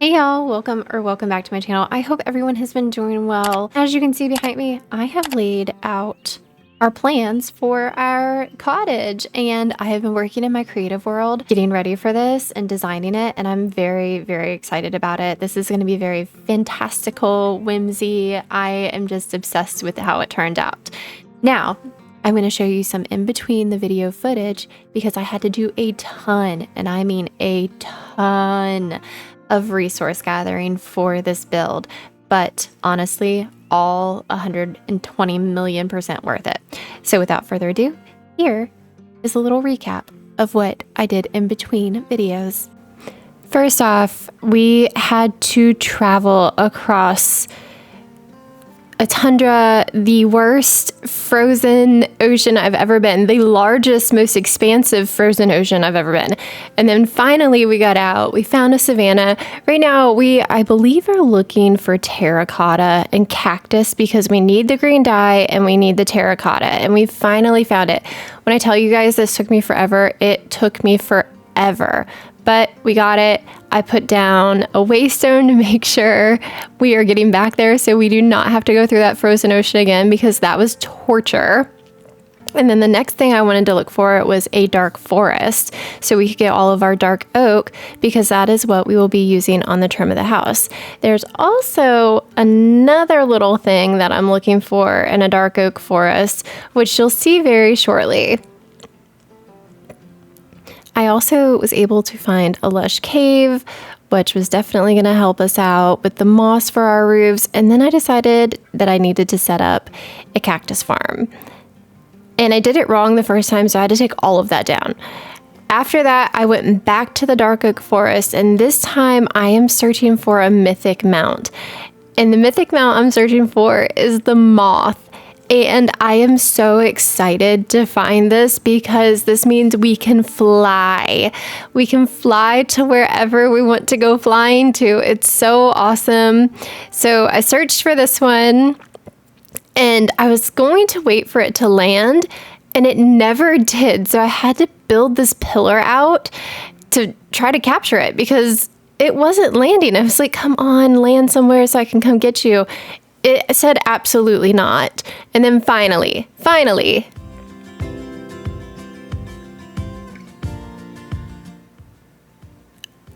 Hey y'all, welcome back to my channel. I hope everyone has been doing well. As you can see behind me, I have laid out our plans for our cottage, and I have been working in my creative world getting ready for this and designing it, and I'm very excited about it. This is going to be very fantastical, whimsy. I am just obsessed with how it turned out. Now, I'm going to show you some in between the video footage because I had to do a ton, and I mean a ton of resource gathering for this build, but honestly, all 120 million% worth it. So without further ado, here is a little recap of what I did in between videos. First off, we had to travel across a tundra, the worst frozen ocean I've ever been, the largest, most expansive frozen ocean I've ever been. And then finally we got out, we found a savanna. Right now I believe are looking for terracotta and cactus because we need the green dye and we need the terracotta, and we finally found it. When I tell you guys this took me forever, it took me forever. But we got it. I put down a waystone to make sure we are getting back there so we do not have to go through that frozen ocean again, because that was torture. And then the next thing I wanted to look for was a dark forest so we could get all of our dark oak, because that is what we will be using on the trim of the house. There's also another little thing that I'm looking for in a dark oak forest, which you'll see very shortly. I also was able to find a lush cave, which was definitely going to help us out with the moss for our roofs. And then I decided that I needed to set up a cactus farm. And I did it wrong the first time, so I had to take all of that down. After that, I went back to the dark oak forest, and this time I am searching for a mythic mount. And the mythic mount I'm searching for is the moth. And I am so excited to find this because this means we can fly. We can fly to wherever we want to go flying to. It's so awesome. So I searched for this one, and I was going to wait for it to land, and it never did. So I had to build this pillar out to try to capture it because it wasn't landing. I was like, come on, land somewhere so I can come get you. It said absolutely not. And then finally,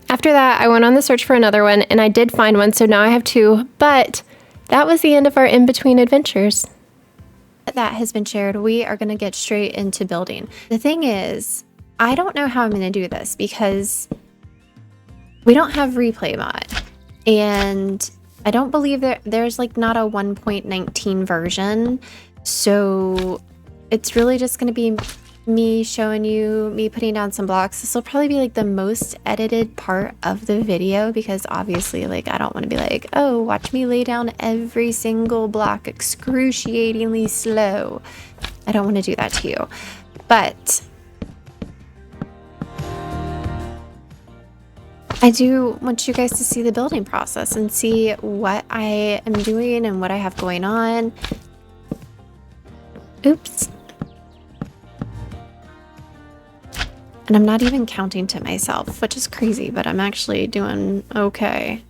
after that, I went on the search for another one, and I did find one, so now I have two, but that was the end of our in-between adventures. That has been shared. We are going to get straight into building. The thing is, I don't know how I'm going to do this because we don't have replay mod, and I don't believe there's like not a 1.19 version, so it's really just going to be me showing you me putting down some blocks. This will probably be like the most edited part of the video because obviously, like, I don't want to be like, oh, watch me lay down every single block excruciatingly slow. I don't want to do that to you, but I do want you guys to see the building process and see what I am doing and what I have going on. Oops. And I'm not even counting to myself, which is crazy, but I'm actually doing okay.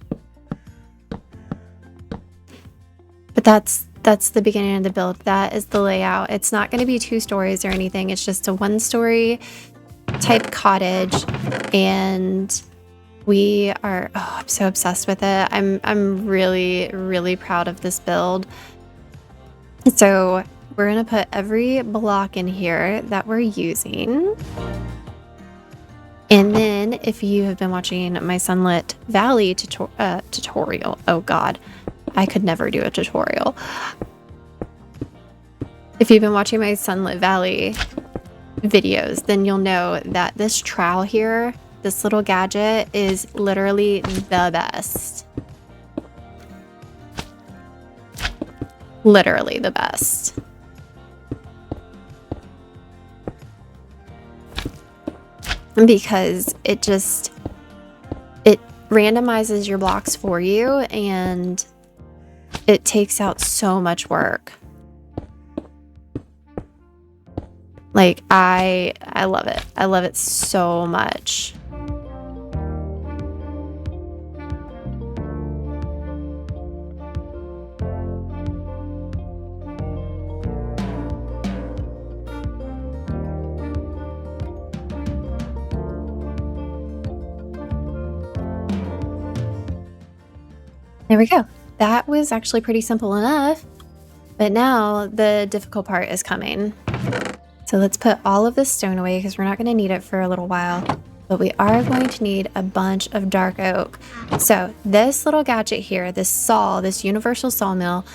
But that's the beginning of the build. That is the layout. It's not going to be 2 stories or anything. It's just a 1-story type cottage, and we are, oh, I'm so obsessed with it. I'm really proud of this build. So we're gonna put every block in here that we're using. And then if you have been watching my Sunlit Valley tutorial, oh God, I could never do a tutorial. If you've been watching my Sunlit Valley videos, then you'll know that this trowel here, this little gadget, is literally the best. Literally the best. Because it randomizes your blocks for you, and it takes out so much work. Like, I love it. I love it so much. There we go. That was actually pretty simple enough, but now the difficult part is coming. So let's put all of this stone away because we're not going to need it for a little while, but we are going to need a bunch of dark oak. So this little gadget here, this saw, this universal sawmill,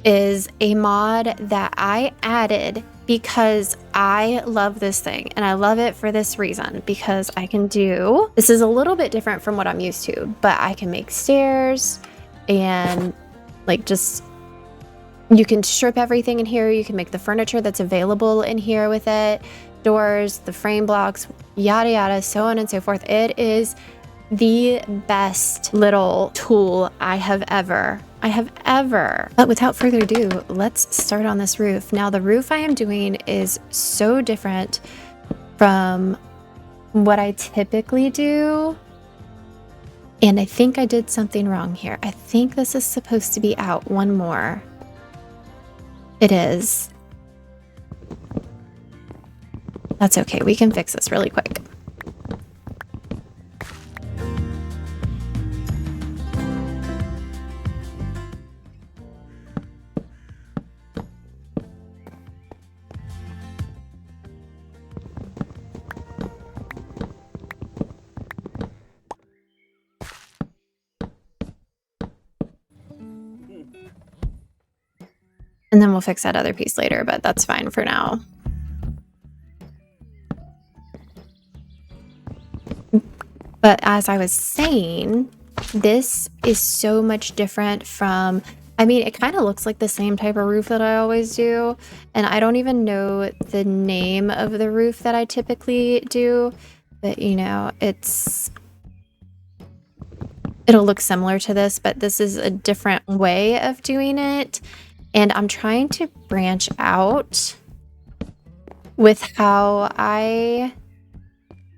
is a mod that I added because I love this thing, and I love it for this reason, because I can do, this is a little bit different from what I'm used to, but I can make stairs and like just, you can strip everything in here. You can make the furniture that's available in here with it, doors, the frame blocks, yada yada, so on and so forth. It is the best little tool I have ever. But without further ado, let's start on this roof. Now the roof I am doing is so different from what I typically do. And I think I did something wrong here. I think this is supposed to be out one more. It is. That's okay. We can fix this really quick. And then we'll fix that other piece later, but that's fine for now. But as I was saying, this is so much different from, I mean, it kind of looks like the same type of roof that I always do. And I don't even know the name of the roof that I typically do, but you know, it'll look similar to this, but this is a different way of doing it. And I'm trying to branch out with how I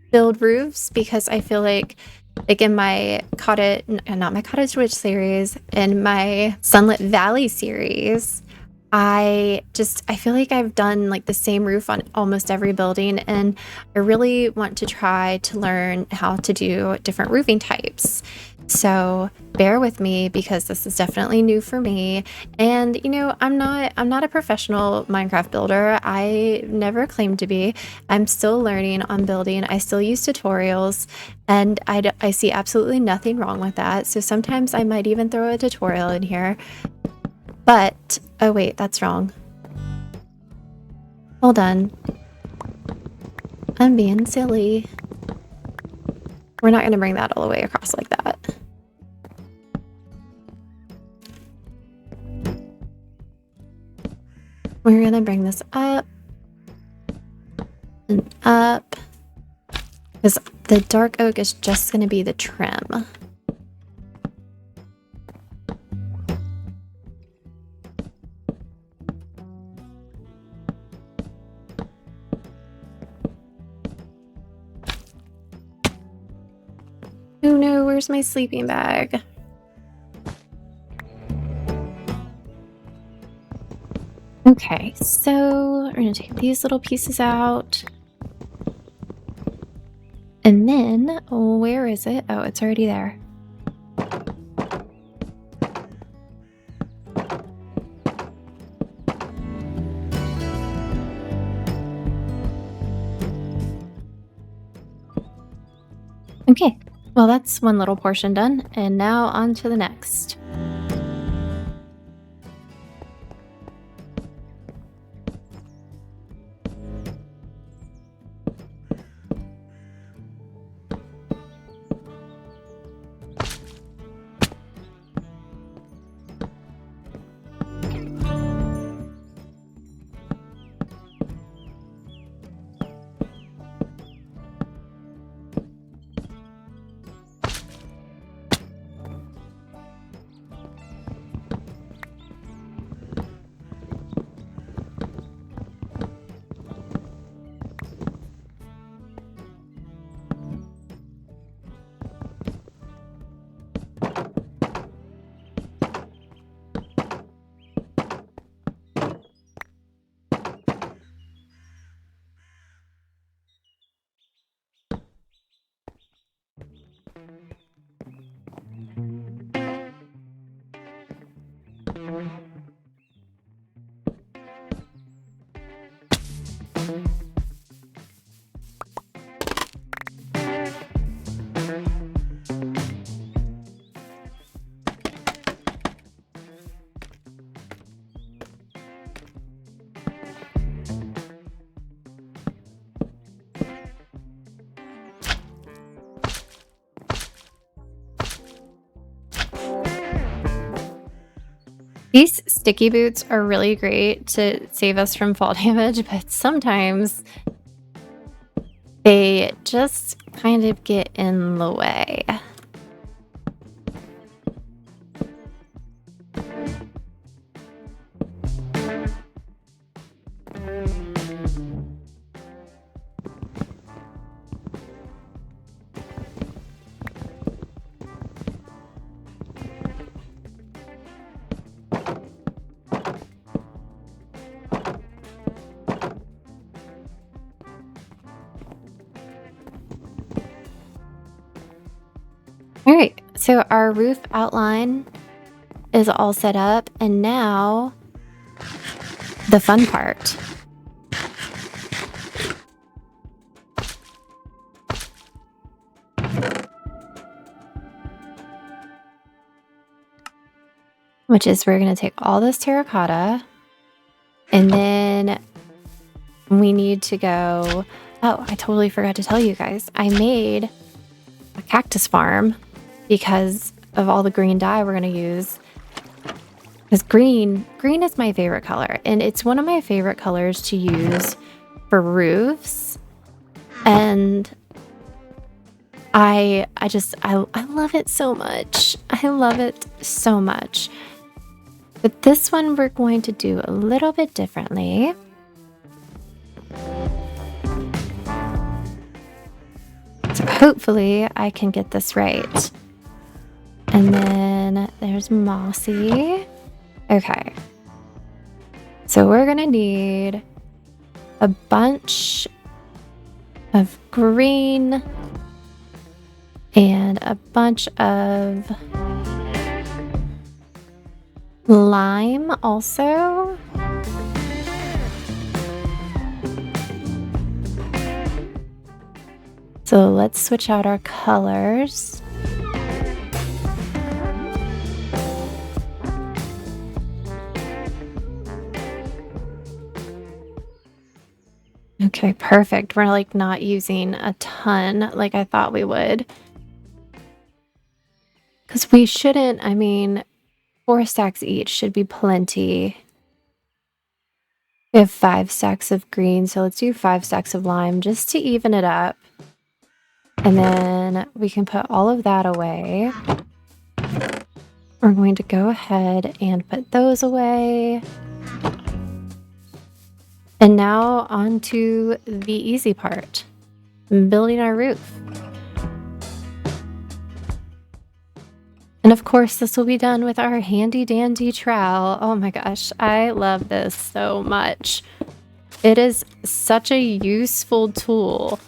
build roofs, because I feel like in my cottage, not my Cottage Witch series, in my Sunlit Valley series, I feel like I've done like the same roof on almost every building, and I really want to try to learn how to do different roofing types. So bear with me, because this is definitely new for me. And you know, I'm not a professional Minecraft builder. I never claimed to be. I'm still learning on building. I still use tutorials, and I see absolutely nothing wrong with that. So sometimes I might even throw a tutorial in here. But, oh wait, that's wrong. Hold on. I'm being silly. We're not going to bring that all the way across like that. We're going to bring this up and up, because the dark oak is just going to be the trim. Oh no, where's my sleeping bag? Okay, so we're gonna take these little pieces out. And then, where is it? Oh, it's already there. Okay, well, that's one little portion done, and now on to the next. These sticky boots are really great to save us from fall damage, but sometimes they just kind of get in the way. All right, so our roof outline is all set up, and now the fun part. Which is we're going to take all this terracotta, and then we need to go... Oh, I totally forgot to tell you guys. I made a cactus farm because of all the green dye we're going to use. Because green is my favorite color, and it's one of my favorite colors to use for roofs. And I love it so much. I love it so much. But this one we're going to do a little bit differently. So hopefully I can get this right. And then there's mossy. Okay. So we're gonna need a bunch of green and a bunch of lime also. So let's switch out our colors. Okay, perfect. We're like not using a ton like I thought we would. Because we shouldn't, I mean, 4 stacks each should be plenty. We have 5 stacks of green, so let's do 5 stacks of lime just to even it up. And then we can put all of that away. We're going to go ahead and put those away. And now on to the easy part, building our roof. And of course, this will be done with our handy dandy trowel. Oh my gosh, I love this so much. It is such a useful tool.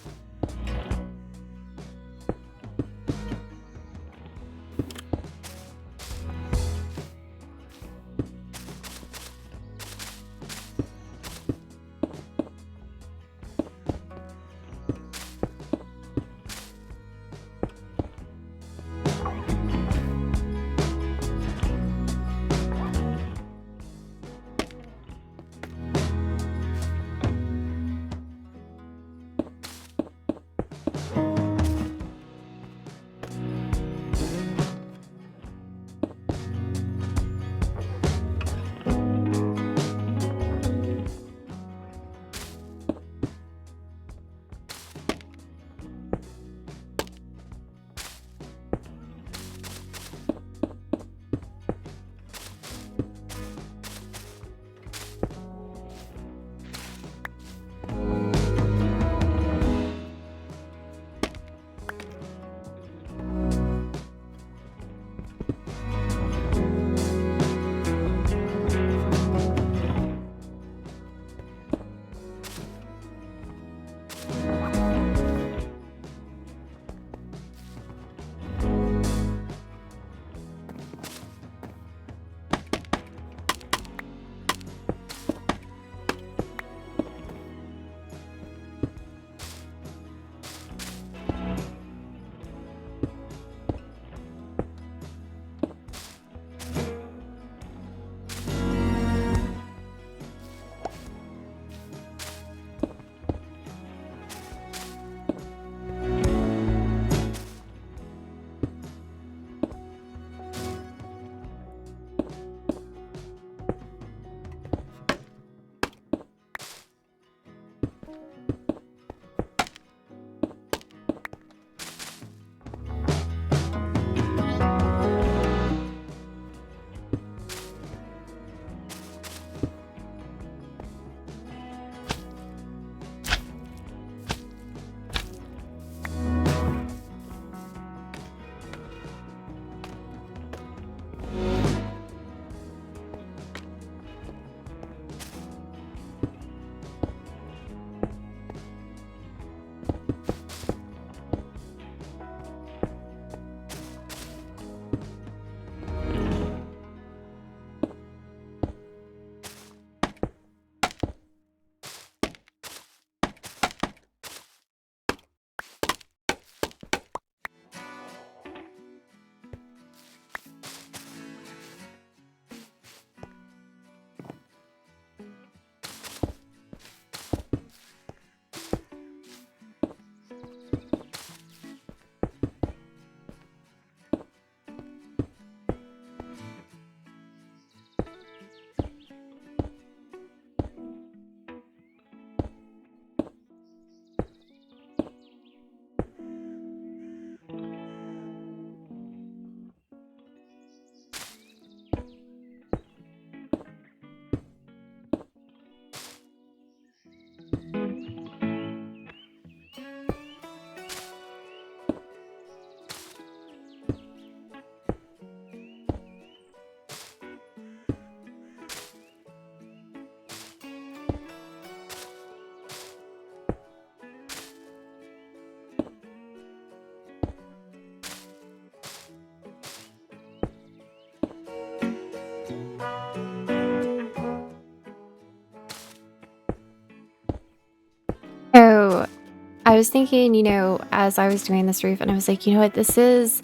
I was thinking, you know, as I was doing this roof, and I was like, you know what, this is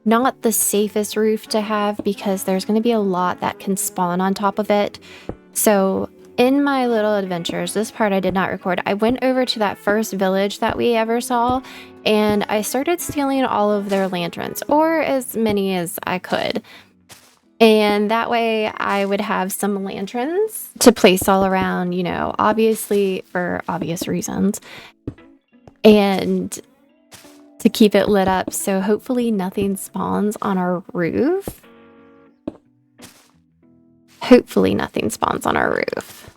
not the safest roof to have because there's going to be a lot that can spawn on top of it. So in my little adventures, this part I did not record, I went over to that first village that we ever saw, and I started stealing all of their lanterns, or as many as I could. And that way I would have some lanterns to place all around, you know, obviously for obvious reasons, and to keep it lit up. So hopefully nothing spawns on our roof. Hopefully nothing spawns on our roof.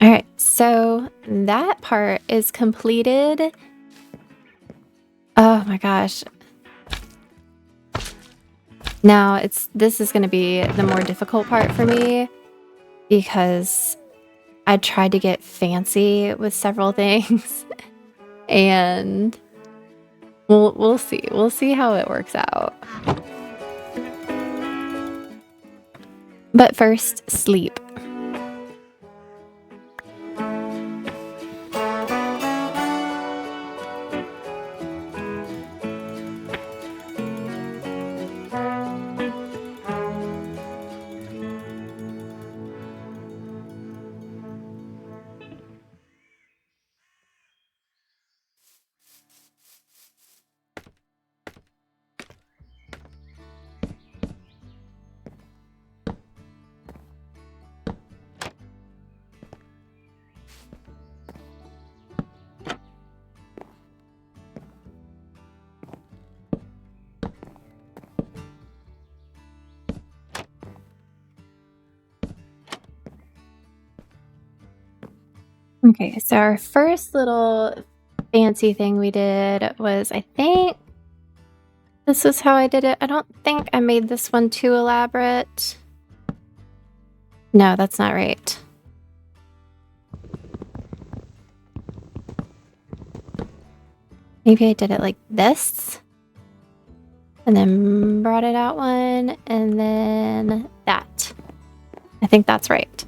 All right, so that part is completed. Oh my gosh. Now this is going to be the more difficult part for me because I tried to get fancy with several things and we'll see. We'll see how it works out. But first, sleep. Okay, so our first little fancy thing we did was, I think this is how I did it. I don't think I made this one too elaborate. No, that's not right. Maybe I did it like this. And then brought it out one, and then that. I think that's right.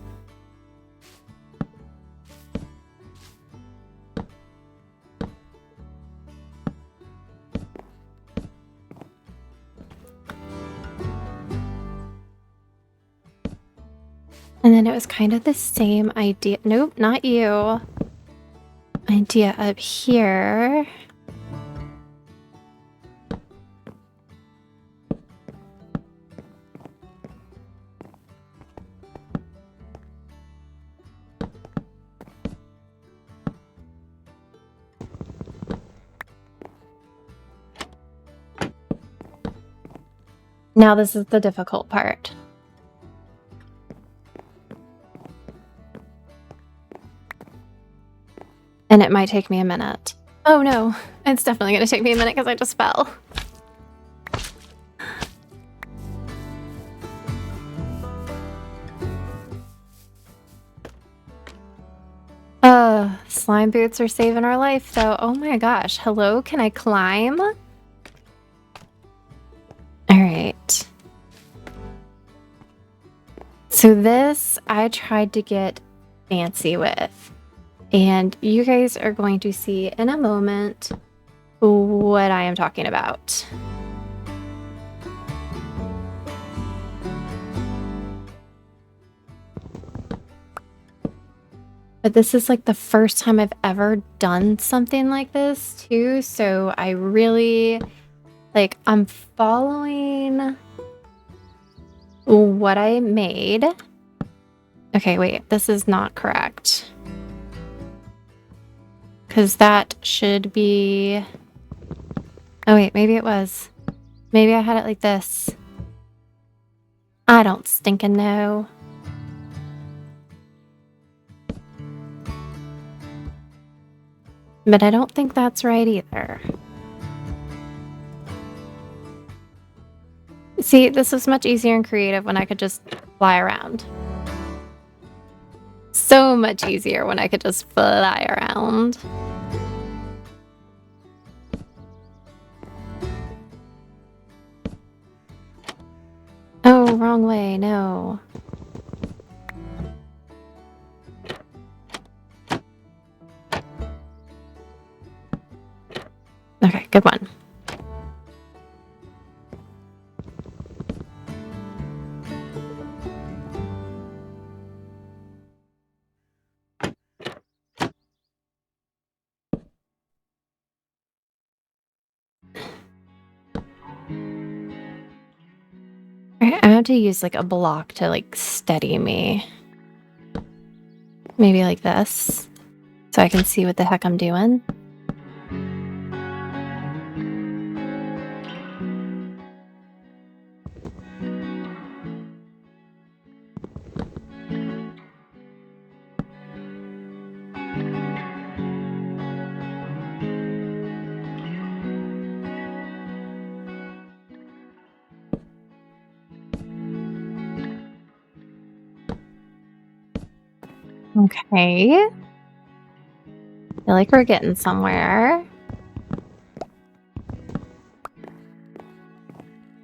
And then it was kind of the same idea. Nope, not you. Idea up here. Now this is the difficult part. And it might take me a minute. Oh no, it's definitely gonna take me a minute because I just fell. Slime boots are saving our life though. Oh my gosh, hello, can I climb? All right. So this I tried to get fancy with. And you guys are going to see in a moment what I am talking about. But this is like the first time I've ever done something like this too. So I really, like, I'm following what I made. Okay, wait, this is not correct. Because that should be... Oh wait, maybe it was. Maybe I had it like this. I don't stinking know. But I don't think that's right either. See, this was much easier and creative when I could just fly around. So much easier when I could just fly around. wrong way. No. Okay, good one. Alright, I have to use like a block to like steady me. Maybe like this, so I can see what the heck I'm doing. Okay. I feel like we're getting somewhere.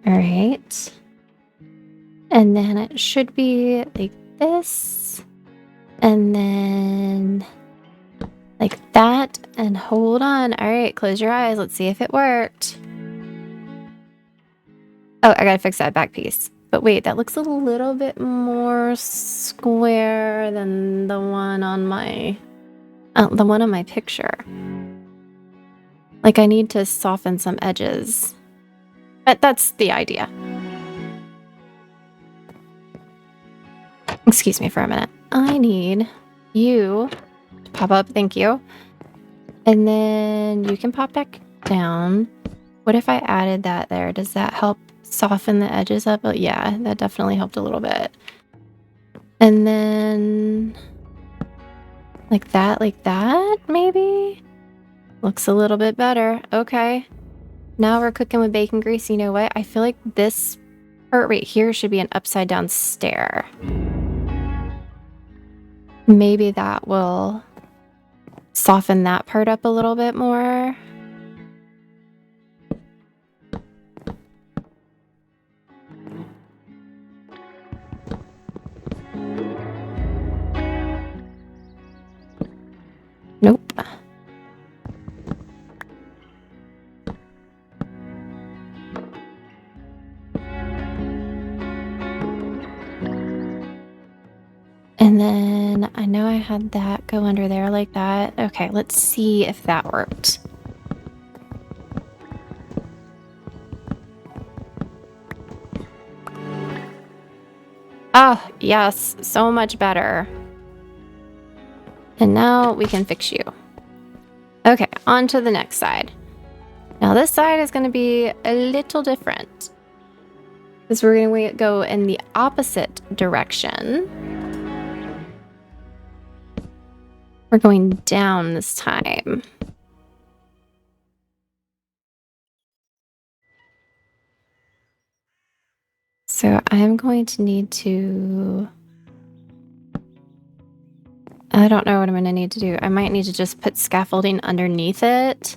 Alright. And then it should be like this. And then like that. And hold on. Alright, close your eyes. Let's see if it worked. Oh, I gotta fix that back piece. But wait, that looks a little bit more square than the one on my picture. Like I need to soften some edges. But that's the idea. Excuse me for a minute. I need you to pop up, thank you. And then you can pop back down. What if I added that there? Does that help soften the edges up? Oh, yeah, that definitely helped a little bit. And then like that, maybe? Looks a little bit better. Okay. Now we're cooking with bacon grease. You know what? I feel like this part right here should be an upside down stair. Maybe that will soften that part up a little bit more. Nope. And then I know I had that go under there like that. Okay, let's see if that worked. Ah, yes, so much better. And now we can fix you. Okay, on to the next side. Now this side is going to be a little different, because we're going to go in the opposite direction. We're going down this time. So I'm going to need to... I don't know what I'm going to need to do. I might need to just put scaffolding underneath it.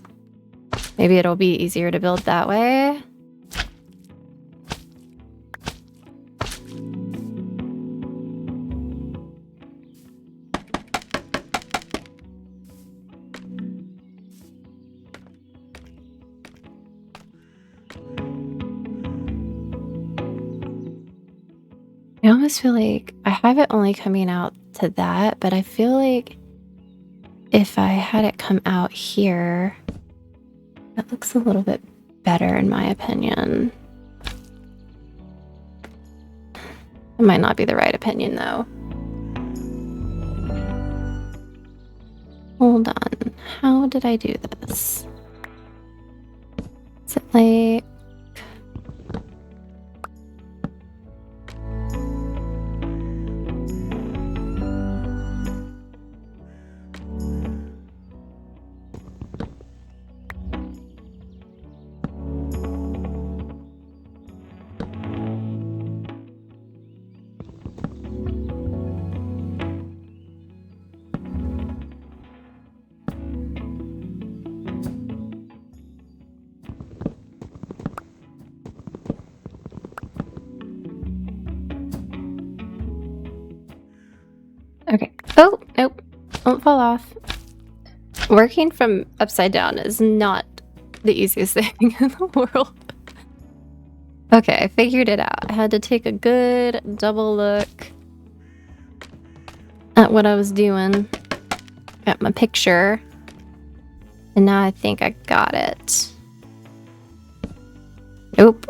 Maybe it'll be easier to build that way. I almost feel like I have it only coming out to that, but I feel like if I had it come out here, that looks a little bit better in my opinion. It might not be the right opinion though. Hold on, how did I do this? Is it like... Okay. Oh, nope. Don't fall off. Working from upside down is not the easiest thing in the world. Okay, I figured it out. I had to take a good double look at what I was doing. Got my picture. And now I think I got it. Nope.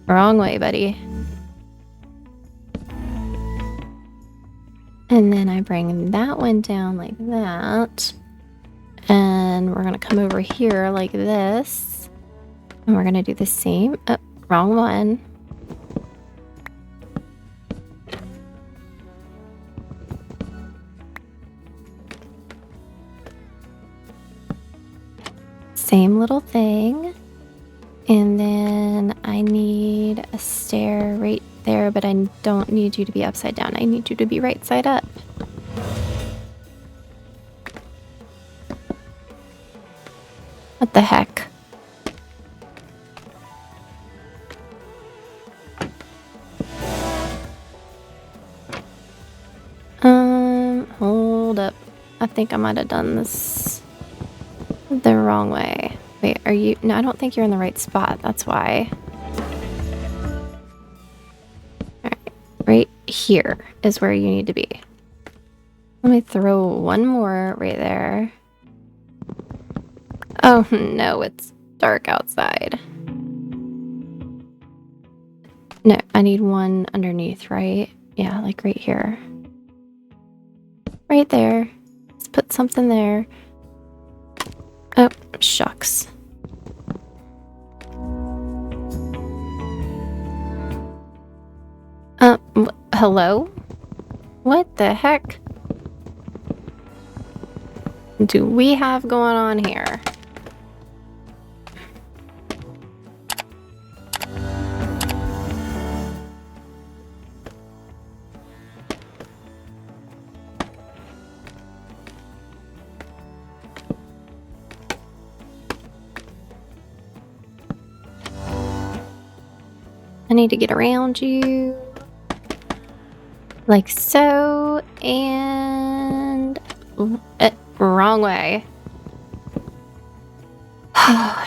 Wrong way, buddy. And then I bring that one down like that. And we're going to come over here like this. And we're going to do the same. Oh, wrong one. Same little thing. And then I need a stair right there, but I don't need you to be upside down. I need you to be right side up. What the heck? Hold up. I think I might have done this the wrong way. Wait, are you? No, I don't think you're in the right spot. That's why. All right, right here is where you need to be. Let me throw one more right there. Oh no, it's dark outside. No, I need one underneath, right? Yeah, like right here. Right there. Let's put something there. Oh, shucks. Hello? What the heck do we have going on here? I need to get around you. Like so, and wrong way.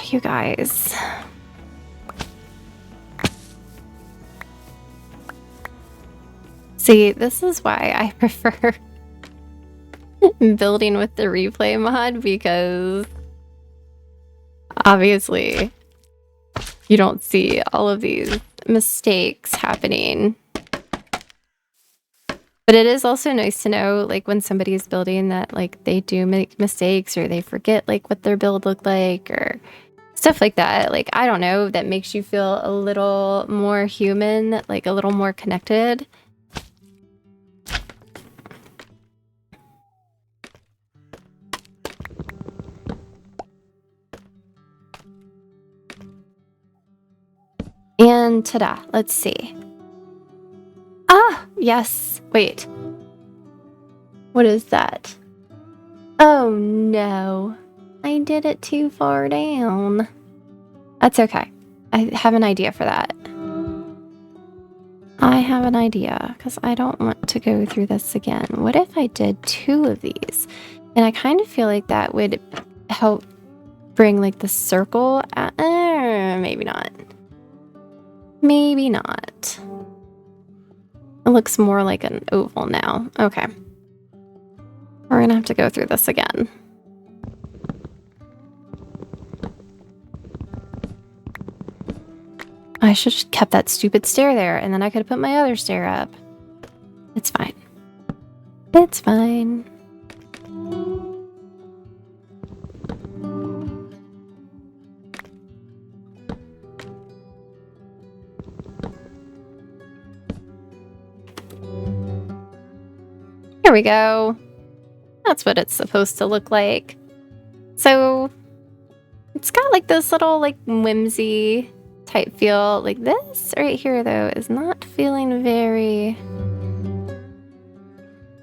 You guys. See, this is why I prefer building with the replay mod, because obviously you don't see all of these mistakes happening. But it is also nice to know, like, when somebody's building that, like, they do make mistakes or they forget, like, what their build looked like or stuff like that. Like, I don't know, that makes you feel a little more human, like a little more connected. And ta-da, let's see. Ah, yes. Wait. What is that? Oh no. I did it too far down. That's okay. I have an idea for that. I have an idea, because I don't want to go through this again. What if I did 2 of these? And I kind of feel like that would help bring, like, the circle. Maybe not. Maybe not. It looks more like an oval now. Okay. We're gonna have to go through this again. I should have kept that stupid stair there, and then I could have put my other stair up. It's fine. It's fine. Here we go. That's what it's supposed to look like. So it's got like this little like whimsy type feel. Like this right here though is not feeling very...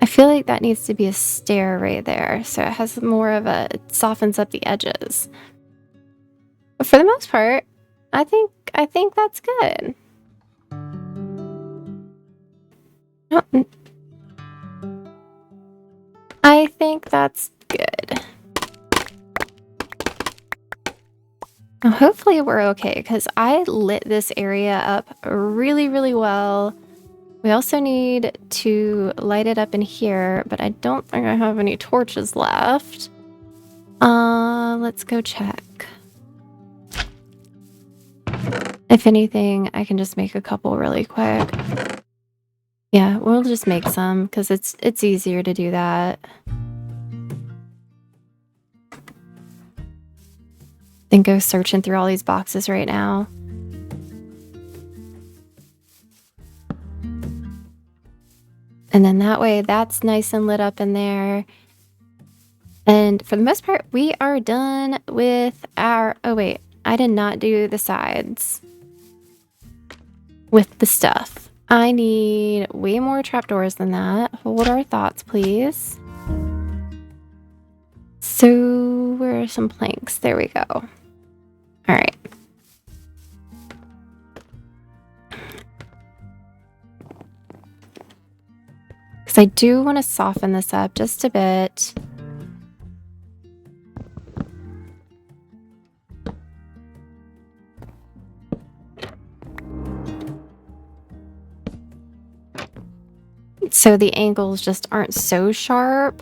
I feel like that needs to be a stair right there. So it has more of a... It softens up the edges. But for the most part, I think that's good. Oh, think that's good. Now, hopefully we're okay because I lit this area up really, really well. We also need to light it up in here, but I don't think I have any torches left. Let's go check. If anything, I can just make a couple really quick. Yeah, we'll just make some because it's easier to do that. Than go searching through all these boxes right now. And then that way that's nice and lit up in there. And for the most part, we are done with our... Oh, wait. I did not do the sides with the stuff. I need way more trapdoors than that. Hold our thoughts, please. So where are some planks? There we go. All right. Because I do want to soften this up just a bit. So the angles just aren't so sharp.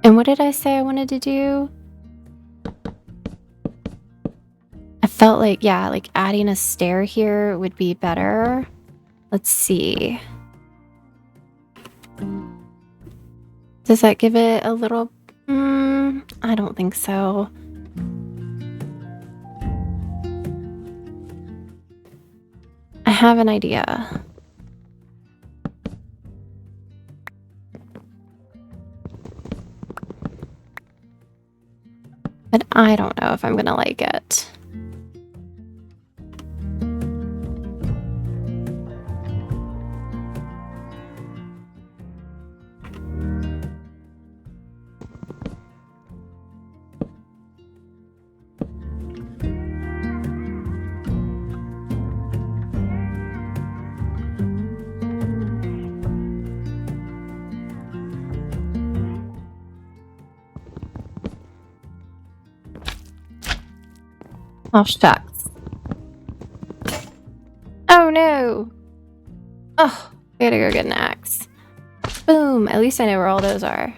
And what did I say I wanted to do? I felt like, yeah, like adding a stair here would be better. Let's see. Does that give it a little... I don't think so. I have an idea. But I don't know if I'm gonna like it. Oh, shucks. Oh, no. Oh, I gotta go get an axe. Boom. At least I know where all those are.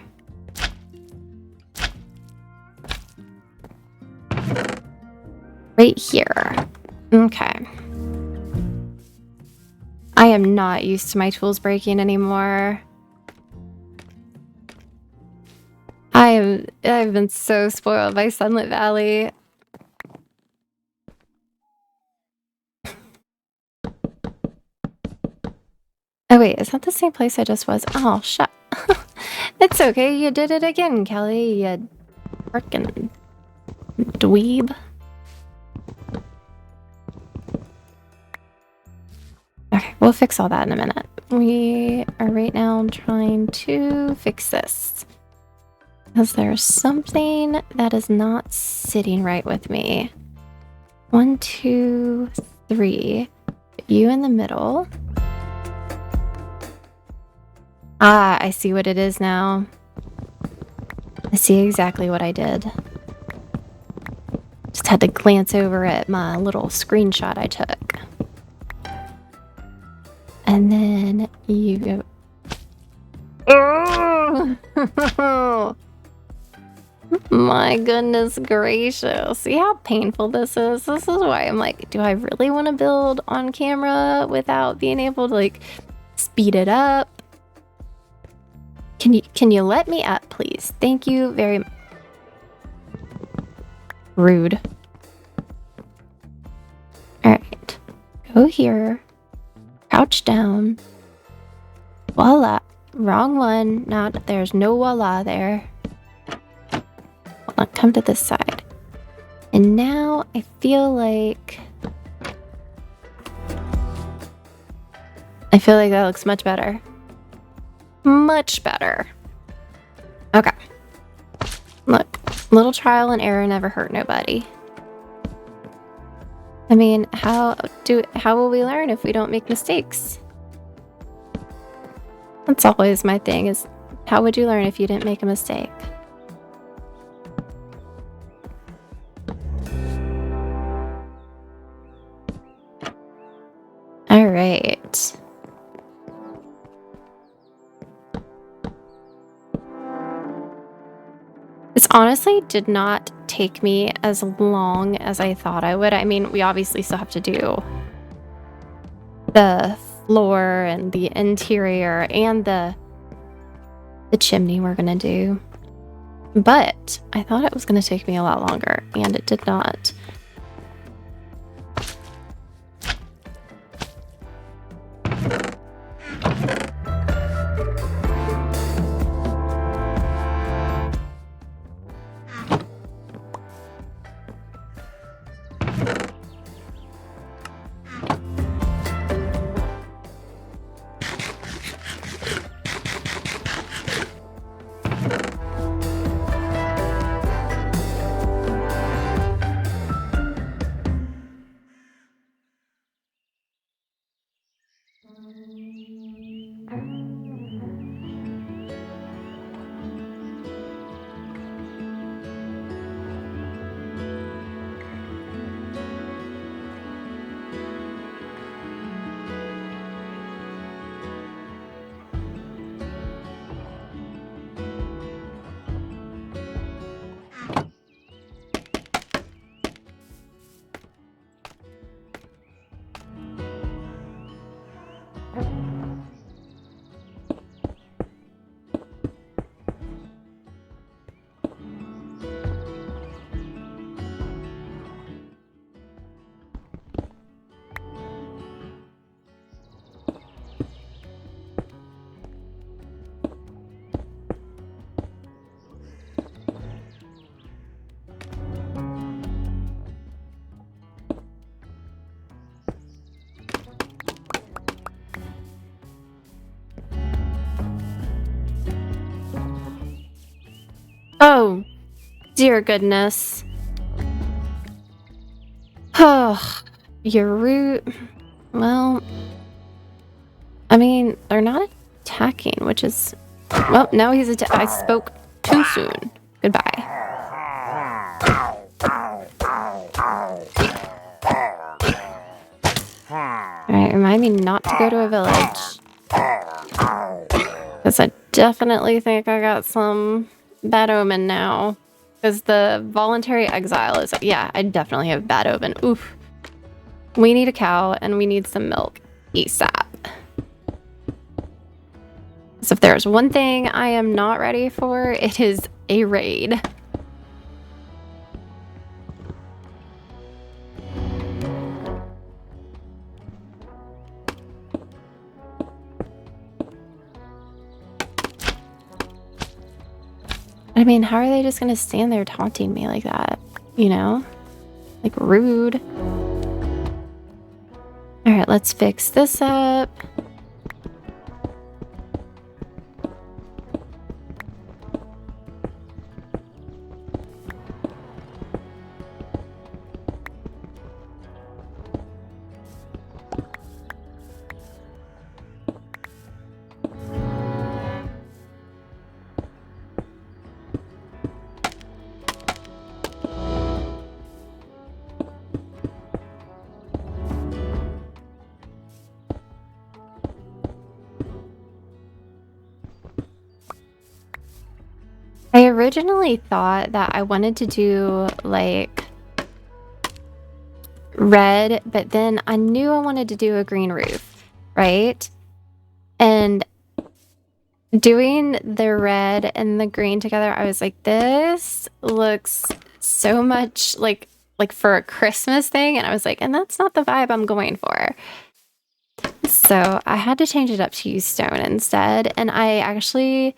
Right here. Okay. I am not used to my tools breaking anymore. I've been so spoiled by Sunlit Valley. Oh wait, is that the same place I just was? Oh, shut. It's okay, you did it again, Kelly, you frickin' dweeb. Okay, we'll fix all that in a minute. We are right now trying to fix this. Because there's something that is not sitting right with me. 1, 2, 3. You in the middle. Ah, I see what it is now. I see exactly what I did. Just had to glance over at my little screenshot I took. And then you go... Oh! My goodness gracious. See how painful this is? This is why I'm like, do I really want to build on camera without being able to like speed it up? Can you let me up, please? Thank you very much. Rude. Alright. Go here. Crouch down. Voila. Wrong one. Not, there's no voila there. Hold on, come to this side. And now I feel like that looks much better. Much better. Okay. Look, little trial and error never hurt nobody. I mean, how will we learn if we don't make mistakes? That's always my thing, is how would you learn if you didn't make a mistake? All right. This honestly did not take me as long as I thought I would. I mean, we obviously still have to do the floor and the interior and the chimney we're gonna do. But I thought it was gonna take me a lot longer, and it did not. Oh, dear goodness. Oh, your root. Well, I mean, they're not attacking, which is... Well, now he's I spoke too soon. Goodbye. Alright, remind me not to go to a village. Because I definitely think I got some bad omen now. Because the voluntary exile is... Yeah, I definitely have bad omen. Oof. We need a cow and we need some milk ASAP. So if there's one thing I am not ready for, it is a raid. I mean, how are they just gonna stand there taunting me like that? You know? Like, rude. Alright, let's fix this up. I originally thought that I wanted to do like red, but then I knew I wanted to do a green roof, right? And doing the red and the green together, I was like, this looks so much like for a Christmas thing. And I was like, and that's not the vibe I'm going for. So I had to change it up to use stone instead. And I actually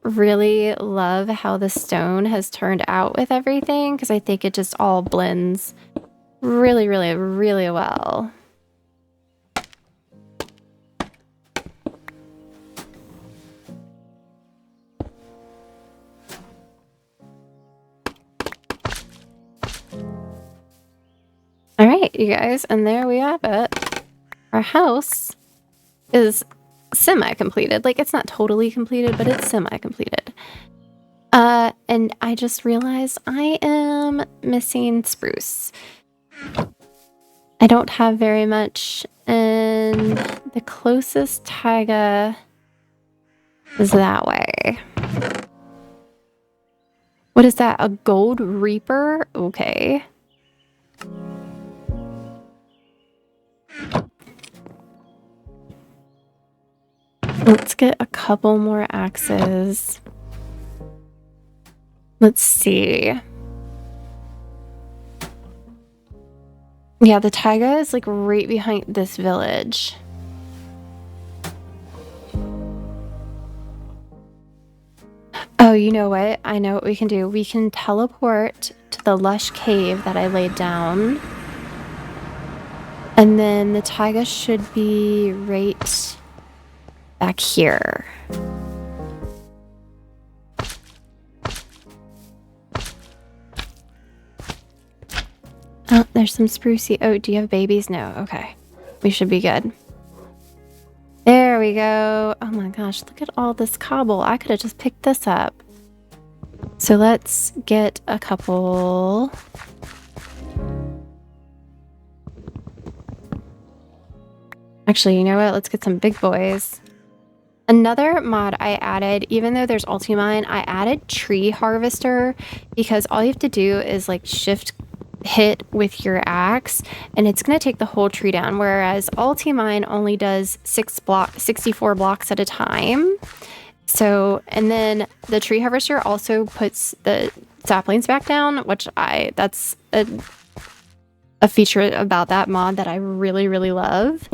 really love how the stone has turned out with everything, because I think it just all blends really, really, really well. All right, you guys, and there we have it. Our house is semi-completed. Like, it's not totally completed, but it's semi-completed. And I just realized I am missing spruce. I don't have very much, and the closest taiga is that way. What is that? A gold reaper? Okay. Let's get a couple more axes. Let's see. Yeah, the taiga is like right behind this village. Oh, you know what? I know what we can do. We can teleport to the lush cave that I laid down. And then the taiga should be right back here. Oh, there's some sprucey. Oh, do you have babies? No. Okay. We should be good. There we go. Oh my gosh, look at all this cobble. I could have just picked this up. So let's get a couple. Actually, you know what? Let's get some big boys. Another mod I added, even though there's Ultimine, I added Tree Harvester because all you have to do is like shift hit with your axe and it's going to take the whole tree down, whereas Ultimine only does 64 blocks at a time. So, and then the Tree Harvester also puts the saplings back down, which that's a feature about that mod that I really, really love.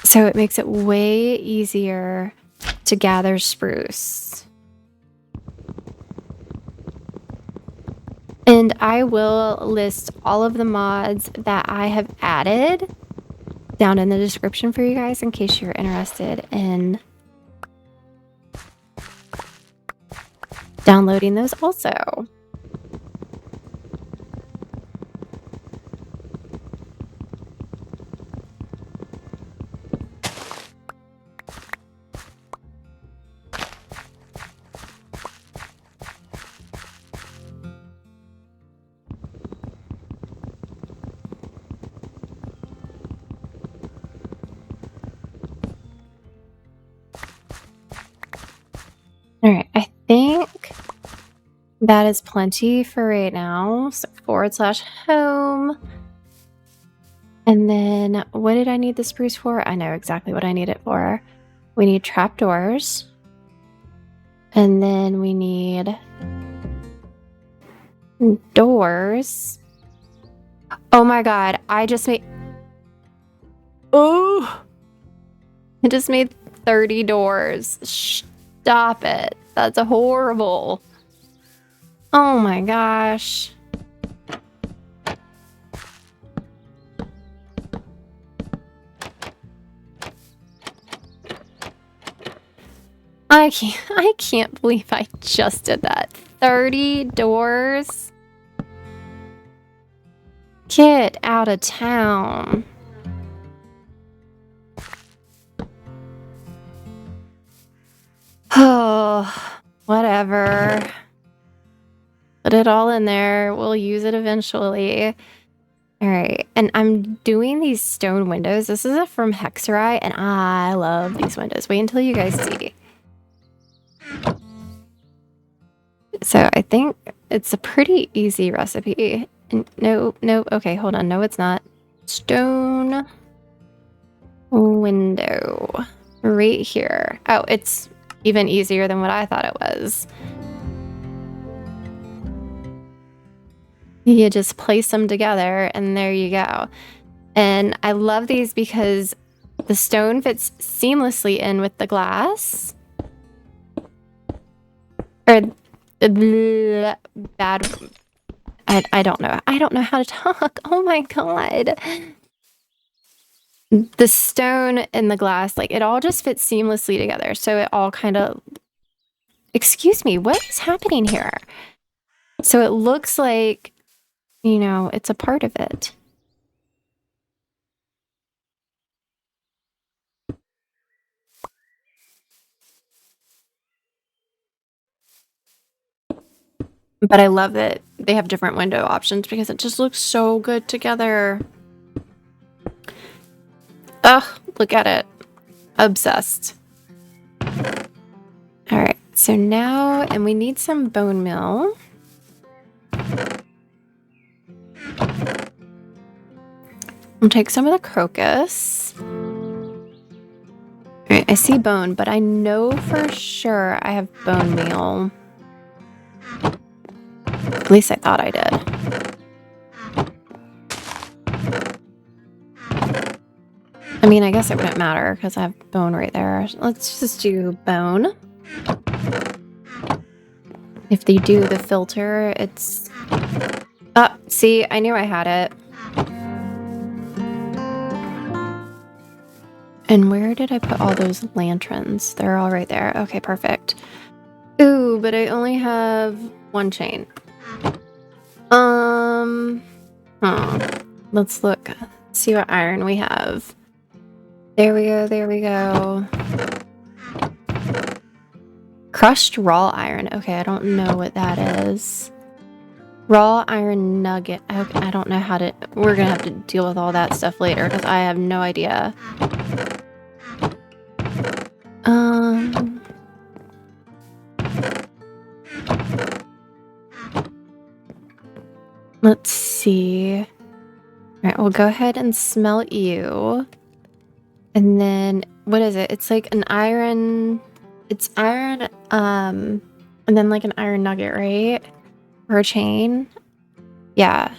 So it makes it way easier to gather spruce. And I will list all of the mods that I have added down in the description for you guys in case you're interested in downloading those also. All right, I think that is plenty for right now. So /home. And then what did I need the spruce for? I know exactly what I need it for. We need trapdoors. And then we need doors. Oh my god, I just made... Oh! I just made 30 doors. Stop it. That's horrible. Oh my gosh. I can't believe I just did that. 30 doors? Get out of town. Oh, whatever. Put it all in there. We'll use it eventually. All right, and I'm doing these stone windows. This is from Hexerai, and I love these windows. Wait until you guys see. So I think it's a pretty easy recipe. And no, okay, hold on. No, it's not. Stone window right here. Oh, it's even easier than what I thought it was. You just place them together and there you go. And I love these because the stone fits seamlessly in with the glass. Or bad. I don't know. I don't know how to talk. Oh my god. The stone and the glass, like it all just fits seamlessly together. So it all kind of... Excuse me, what is happening here? So it looks like you know, it's a part of it. But I love that they have different window options because it just looks so good together. Ugh, look at it. Obsessed. All right, so now, and we need some bone meal. I'll take some of the crocus. All right, I see bone, but I know for sure I have bone meal. At least I thought I did. I mean, I guess it wouldn't matter because I have bone right there. Let's just do bone. If they do the filter, it's... Oh, see, I knew I had it. And where did I put all those lanterns? They're all right there. Okay, perfect. Ooh, but I only have one chain. Let's look. See what iron we have. There we go, there we go. Crushed raw iron. Okay, I don't know what that is. Raw iron nugget. I don't know how to... We're gonna have to deal with all that stuff later because I have no idea. Let's see. All right, we'll go ahead and smell you. And then, what is it? It's like an iron... It's iron, and then like an iron nugget, right? Or a chain. Yeah.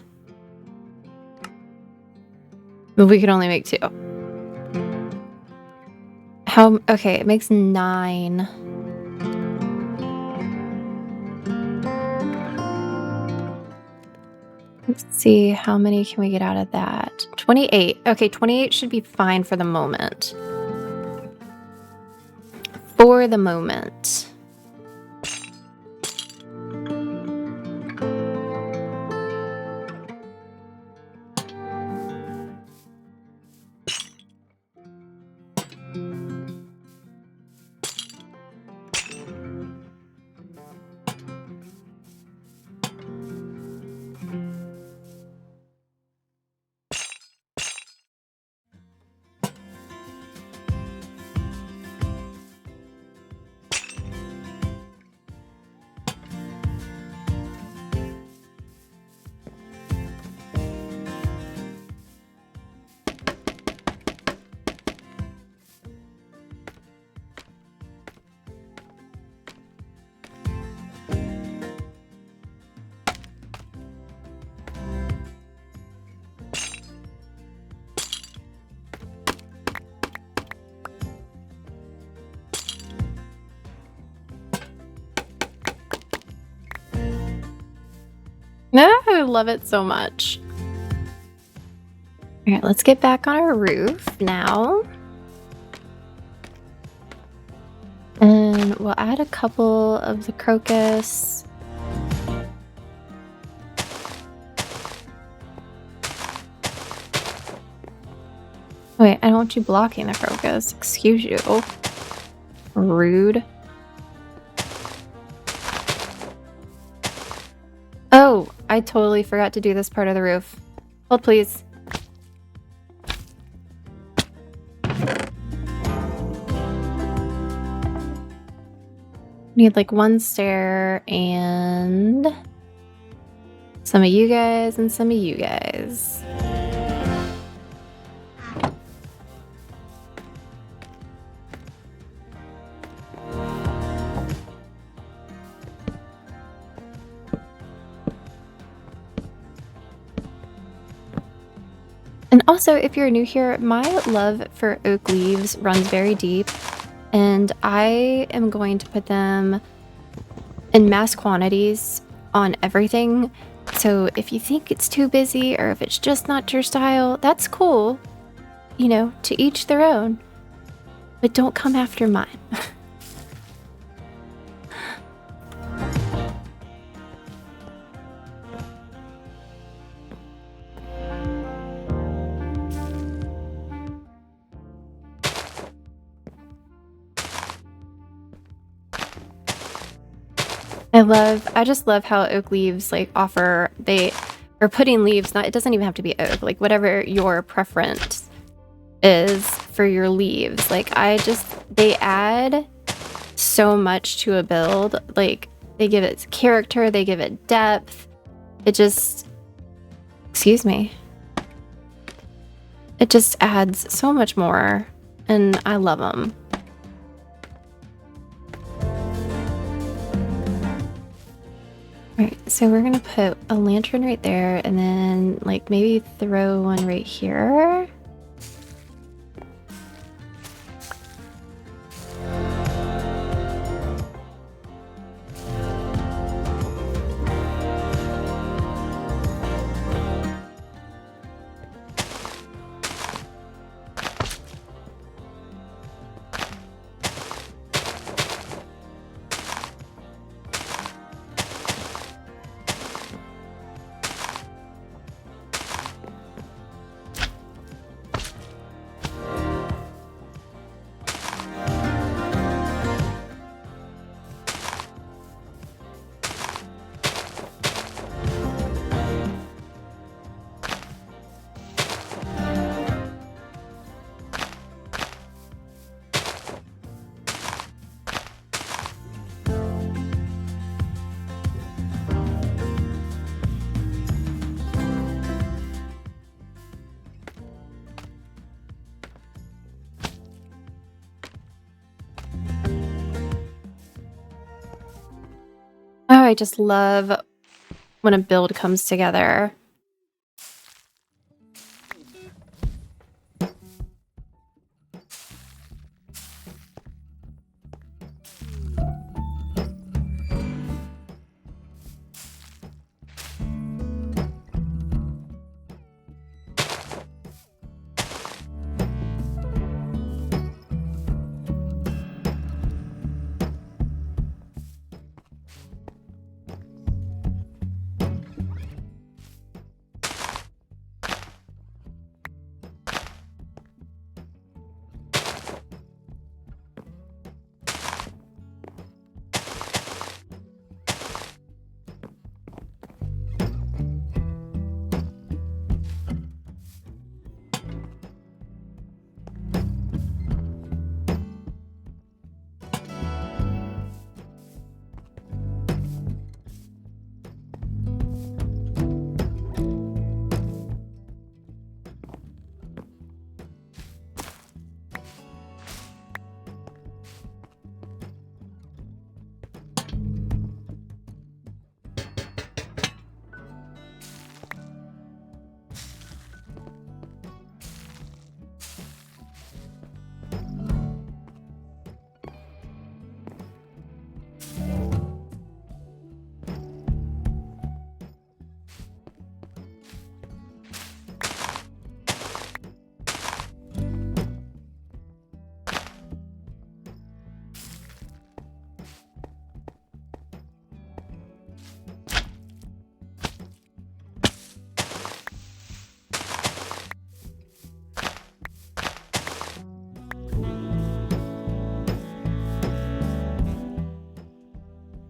But we could only make 2. How... Okay, it makes 9. Let's see, how many can we get out of that? 28. Okay, 28 should be fine for the moment. For the moment. I love it so much. All right, let's get back on our roof now. And we'll add a couple of the crocus. Wait, I don't want you blocking the crocus. Excuse you. Rude. Oh, I totally forgot to do this part of the roof. Hold, please. Need like 1 stair and some of you guys and some of you guys. And also, if you're new here, my love for oak leaves runs very deep, and I am going to put them in mass quantities on everything. So if you think it's too busy or if it's just not your style, that's cool. You know, to each their own. But don't come after mine. I just love how oak leaves like offer, they are putting leaves, not, it doesn't even have to be oak, like whatever your preference is for your leaves. Like they add so much to a build. Like they give it character, they give it depth. It just, excuse me. It just adds so much more and I love them. Alright, so we're gonna put a lantern right there and then like maybe throw one right here. Oh, I just love when a build comes together.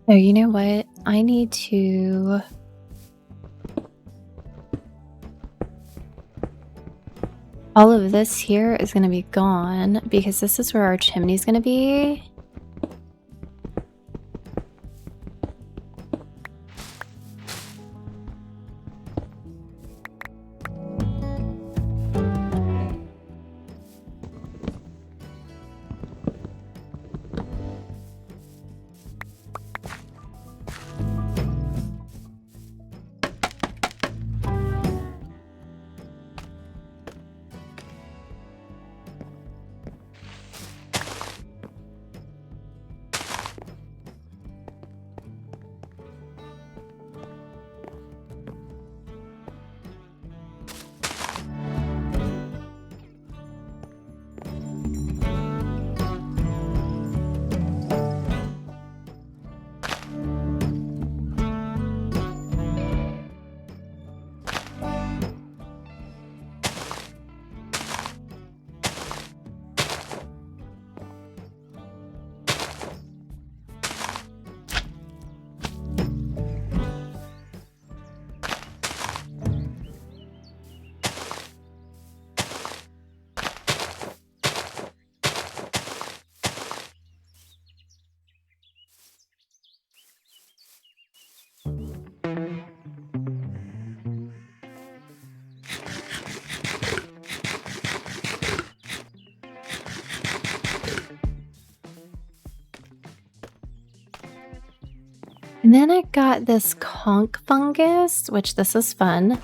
Oh, you know what? I need to... All of this here is going to be gone because this is where our chimney's going to be. And then I got this conch fungus, which this is fun.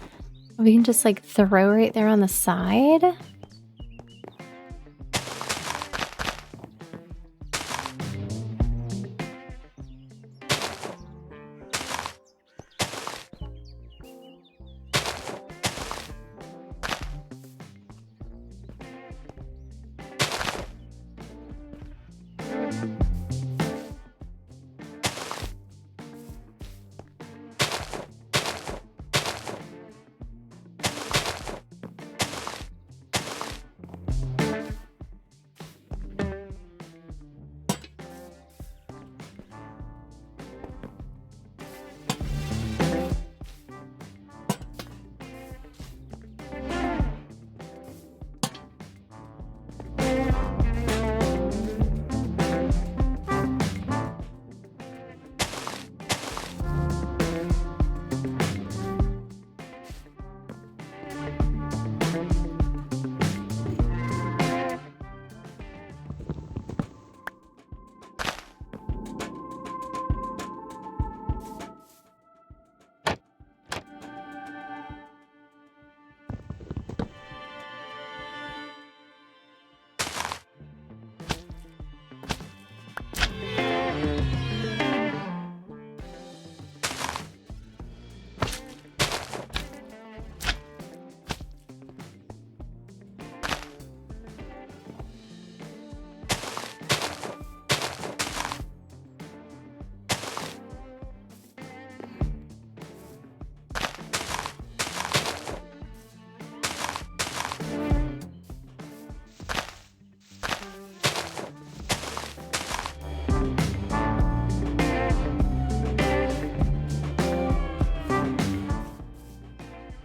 We can just like throw right there on the side.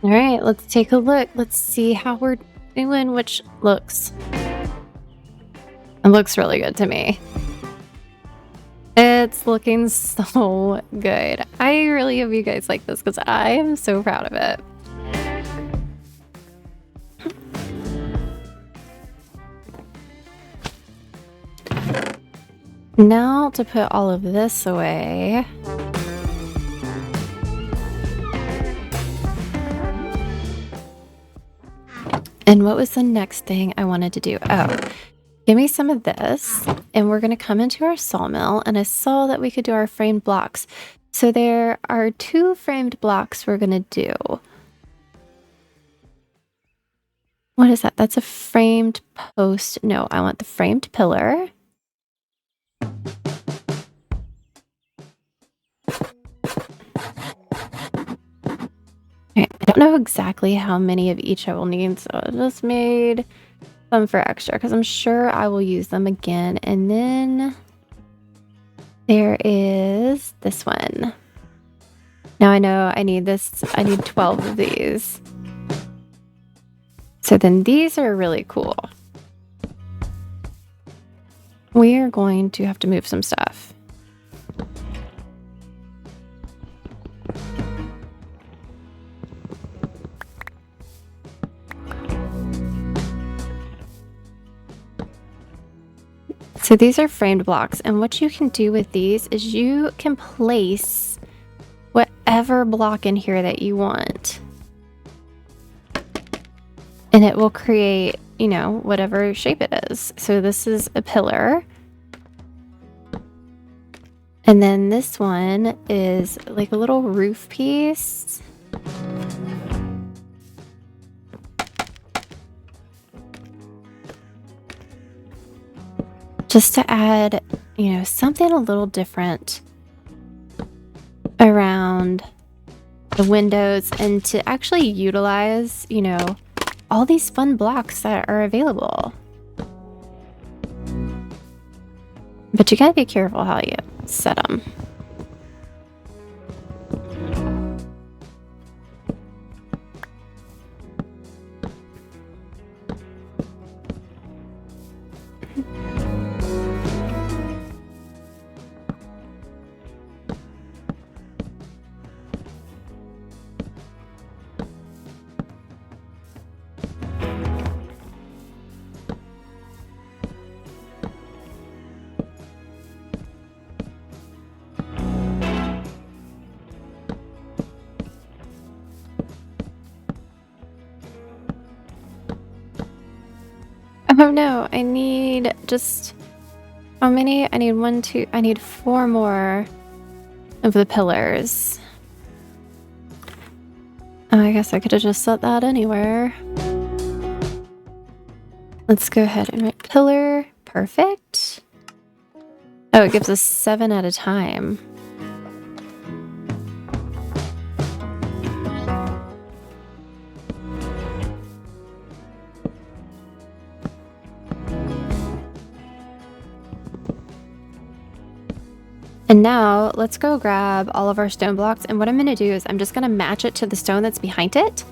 All right, let's take a look. Let's see how we're doing, which it looks really good to me. It's looking so good. I really hope you guys like this because I am so proud of it. Now to put all of this away. And what was the next thing I wanted to do? Oh, give me some of this. And we're going to come into our sawmill. And I saw that we could do our framed blocks. So there are 2 framed blocks we're going to do. What is that? That's a framed post. No, I want the framed pillar. I don't know exactly how many of each I will need, so I just made some for extra because I'm sure I will use them again. And then there is this one. Now I know I need this. I need 12 of these. So then these are really cool. We are going to have to move some stuff. So these are framed blocks, and what you can do with these is you can place whatever block in here that you want. And it will create, you know, whatever shape it is. So this is a pillar. And then this one is like a little roof piece. Just to add, you know, something a little different around the windows and to actually utilize, you know, all these fun blocks that are available. But you gotta be careful how you set them. Oh no, I need just... How many? I need 1, 2... I need 4 more of the pillars. Oh, I guess I could have just set that anywhere. Let's go ahead and write pillar. Perfect. Oh, it gives us 7 at a time. And now let's go grab all of our stone blocks. And what I'm going to do is I'm just going to match it to the stone that's behind it.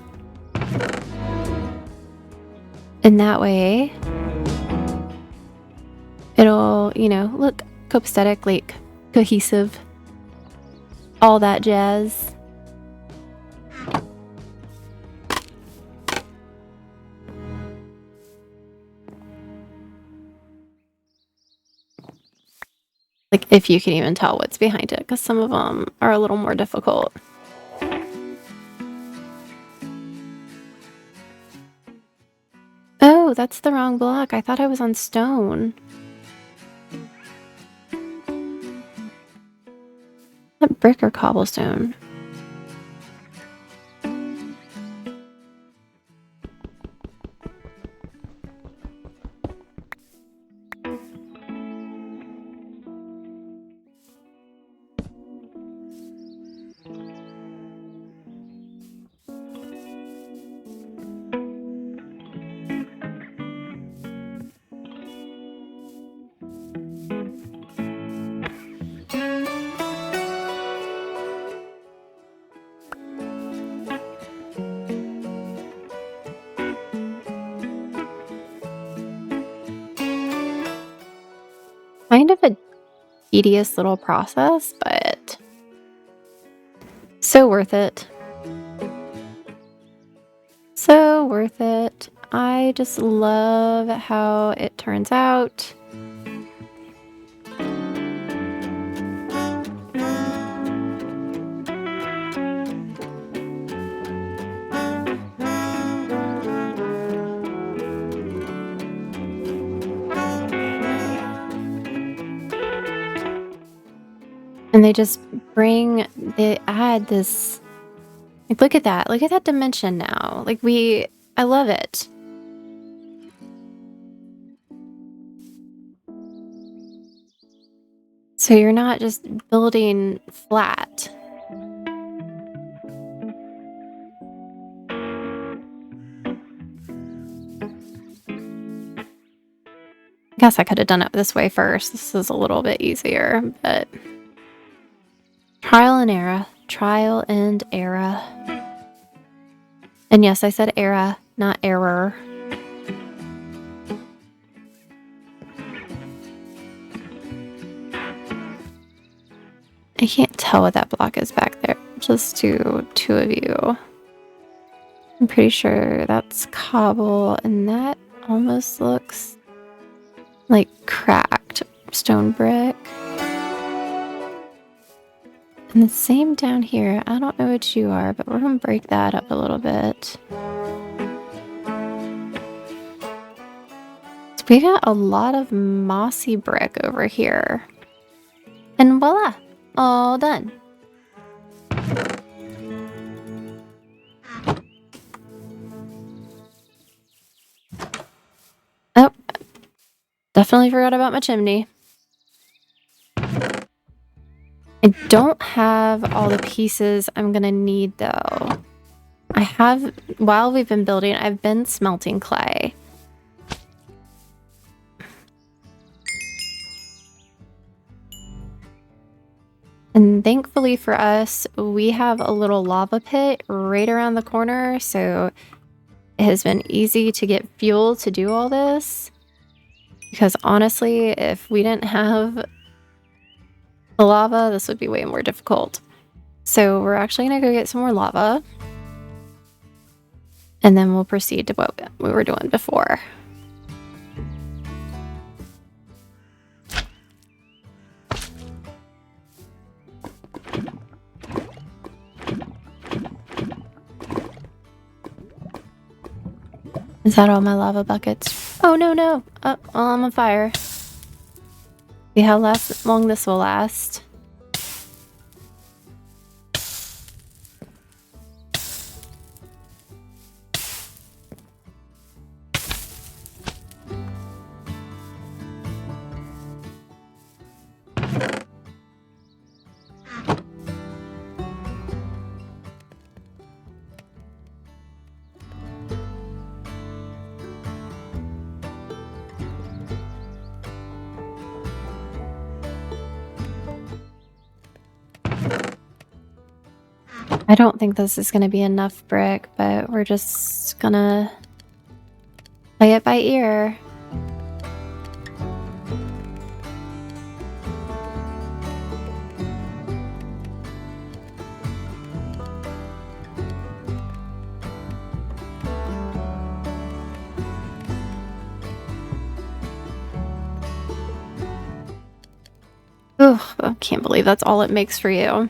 And that way it'll, you know, look copacetic, like cohesive, all that jazz. Like, if you can even tell what's behind it, because some of them are a little more difficult. Oh, that's the wrong block. I thought I was on stone. That brick or cobblestone? Kind of a tedious little process, but so worth it. So worth it. I just love how it turns out. And they add this, like, look at that dimension now. Like, I love it. So you're not just building flat. I guess I could have done it this way first. This is a little bit easier, but trial and error. Trial and error. And yes, I said era, not error. I can't tell what that block is back there. Just to 2 of you. I'm pretty sure that's cobble, and that almost looks like cracked stone brick. And the same down here. I don't know what you are, but we're gonna break that up a little bit. So we got a lot of mossy brick over here. And voila, all done. Oh, definitely forgot about my chimney. I don't have all the pieces I'm gonna need though. While we've been building, I've been smelting clay. And thankfully for us, we have a little lava pit right around the corner, so it has been easy to get fuel to do all this. Because honestly, if we didn't have the lava, this would be way more difficult. So we're actually gonna go get some more lava. And then we'll proceed to what we were doing before. Is that all my lava buckets? Oh, no, no. Oh, well, I'm on fire. See how long this will last. I don't think this is going to be enough brick, but we're just gonna play it by ear. Ugh, I can't believe that's all it makes for you.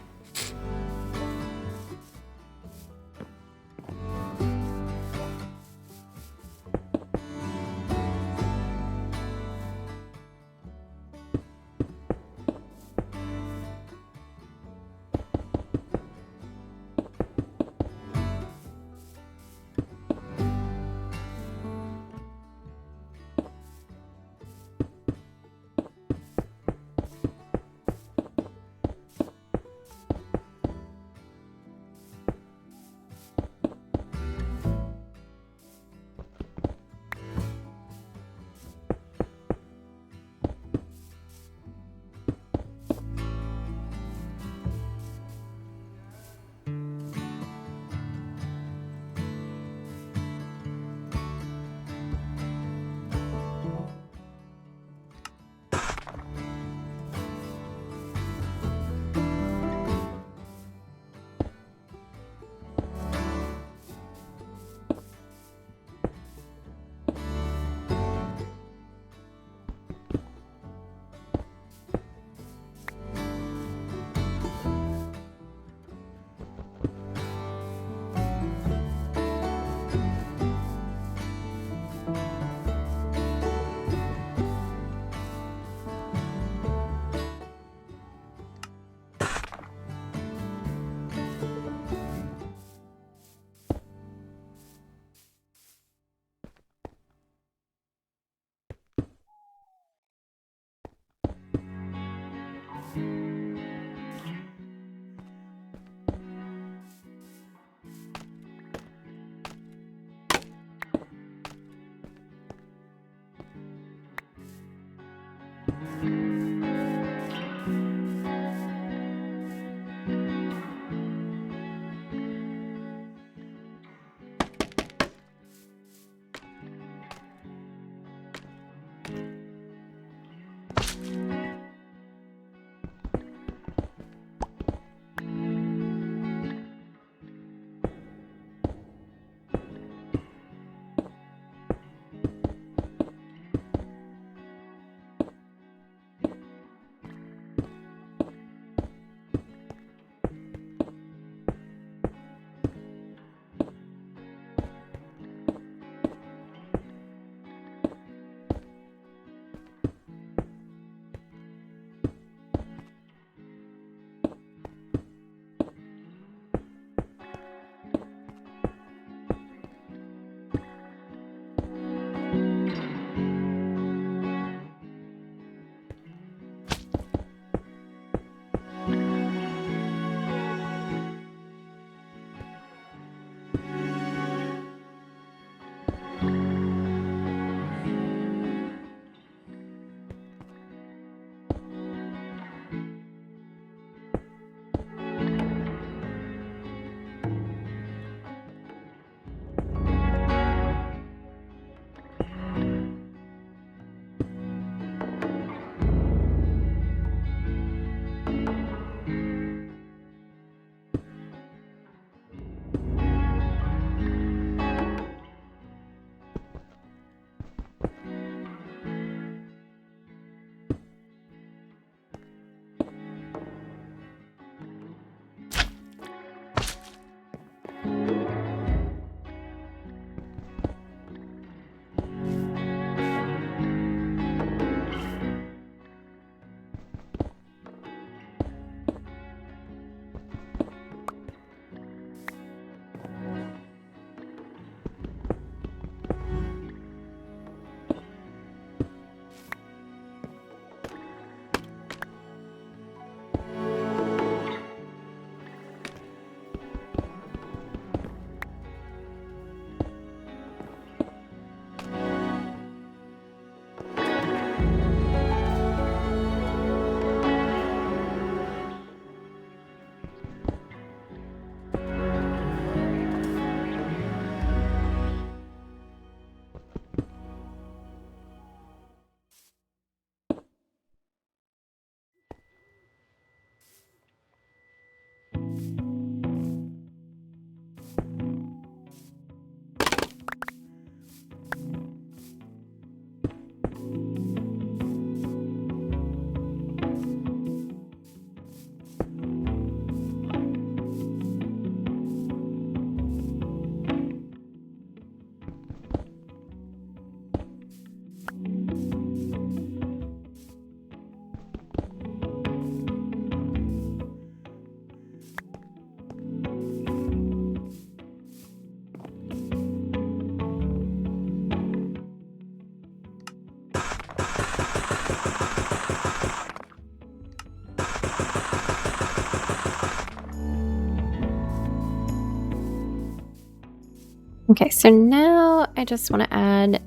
Okay, so now I just want to add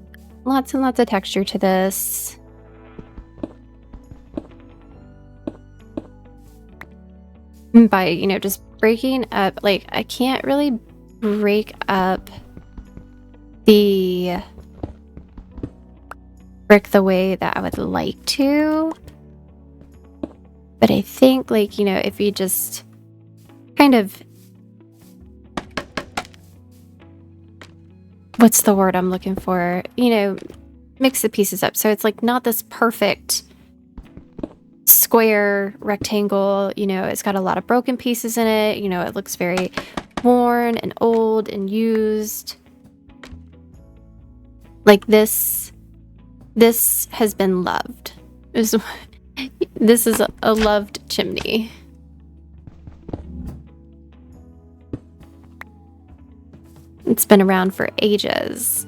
lots and lots of texture to this. By, you know, just breaking up, like, I can't really break up the brick the way that I would like to. But I think, like, you know, if you just kind of, what's the word I'm looking for? You know, mix the pieces up. So it's like not this perfect square rectangle, you know, it's got a lot of broken pieces in it. You know, it looks very worn and old and used. Like this has been loved. This is a loved chimney. It's been around for ages.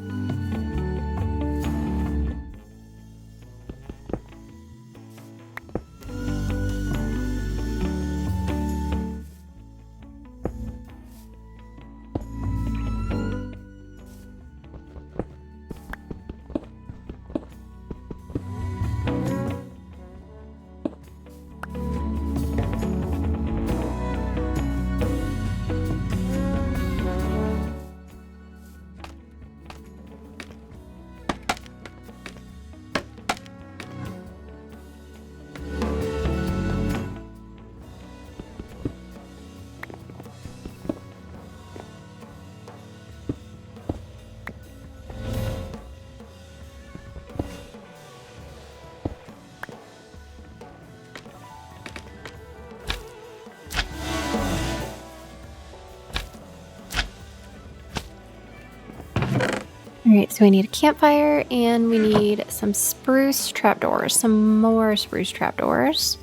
All right, so we need a campfire and we need some spruce trapdoors, some more spruce trapdoors,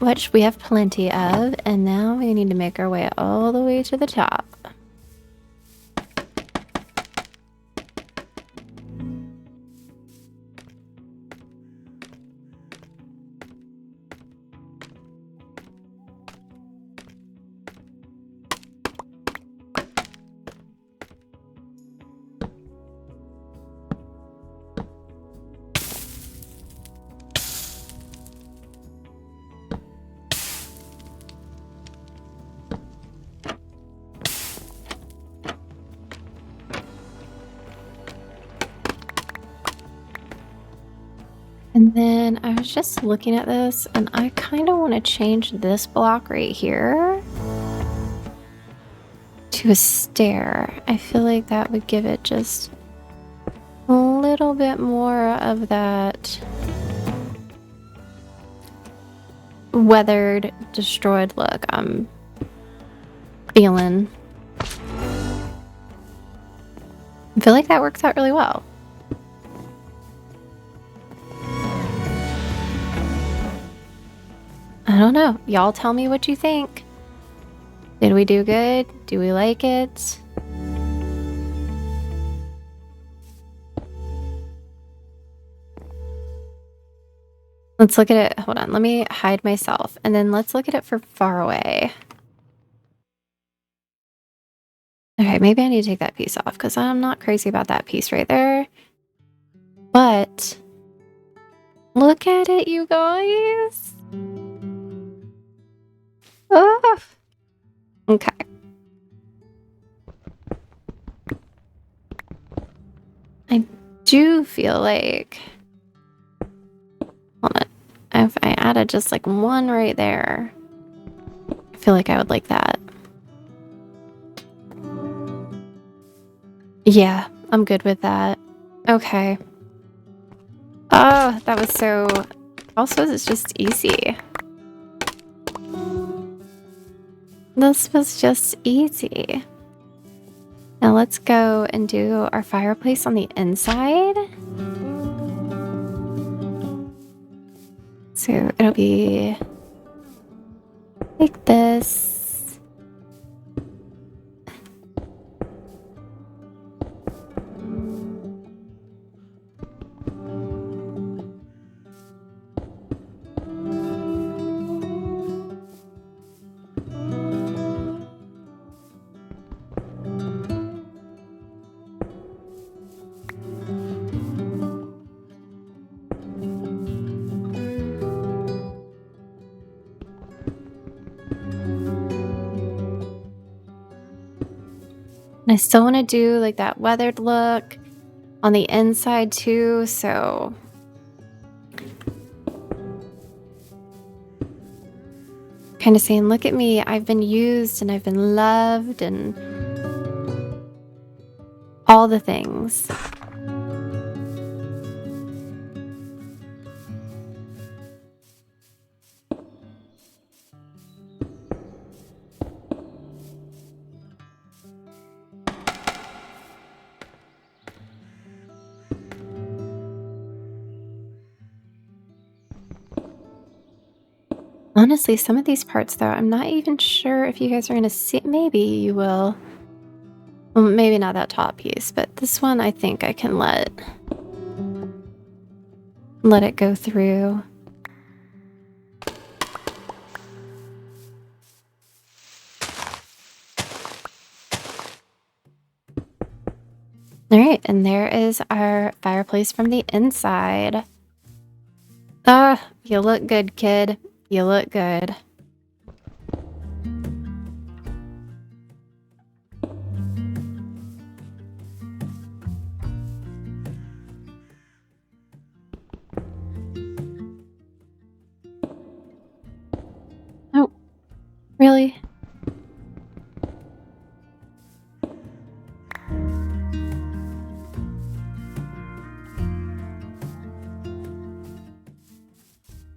which we have plenty of. And now we need to make our way all the way to the top. And then I was just looking at this and I kind of want to change this block right here to a stair. I feel like that would give it just a little bit more of that weathered, destroyed look I'm feeling. I feel like that works out really well. I don't know. Y'all tell me what you think. Did we do good? Do we like it? Let's look at it. Hold on. Let me hide myself. And then let's look at it from far away. Okay, maybe I need to take that piece off because I'm not crazy about that piece right there. But look at it, you guys. Oh. Okay. I do feel like, hold on, if I added just like one right there, I feel like I would like that. Yeah, I'm good with that. Okay. Oh, that was so, also it's just easy. This was just easy. Now let's go and do our fireplace on the inside. So it'll be like this. I still want to do like that weathered look on the inside too, so kind of saying, look at me, I've been used and I've been loved and all the things. Honestly, some of these parts though, I'm not even sure if you guys are going to see. Maybe you will. Well, maybe not that top piece, but this one I think I can let it go through. All right, and there is our fireplace from the inside. You look good, kid. You look good. Oh, really?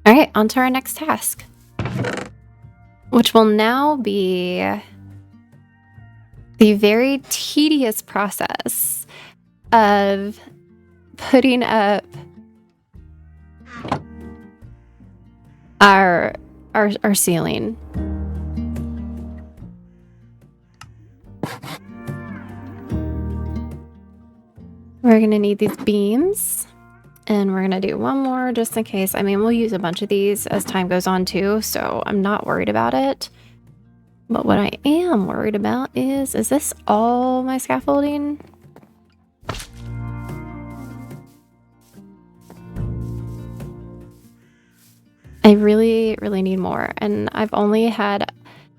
All right, on to our next task, which will now be the very tedious process of putting up our ceiling. We're gonna need these beams. And we're going to do one more just in case. I mean, we'll use a bunch of these as time goes on too, so I'm not worried about it. But what I am worried about is this all my scaffolding? I really, really need more. And I've only had,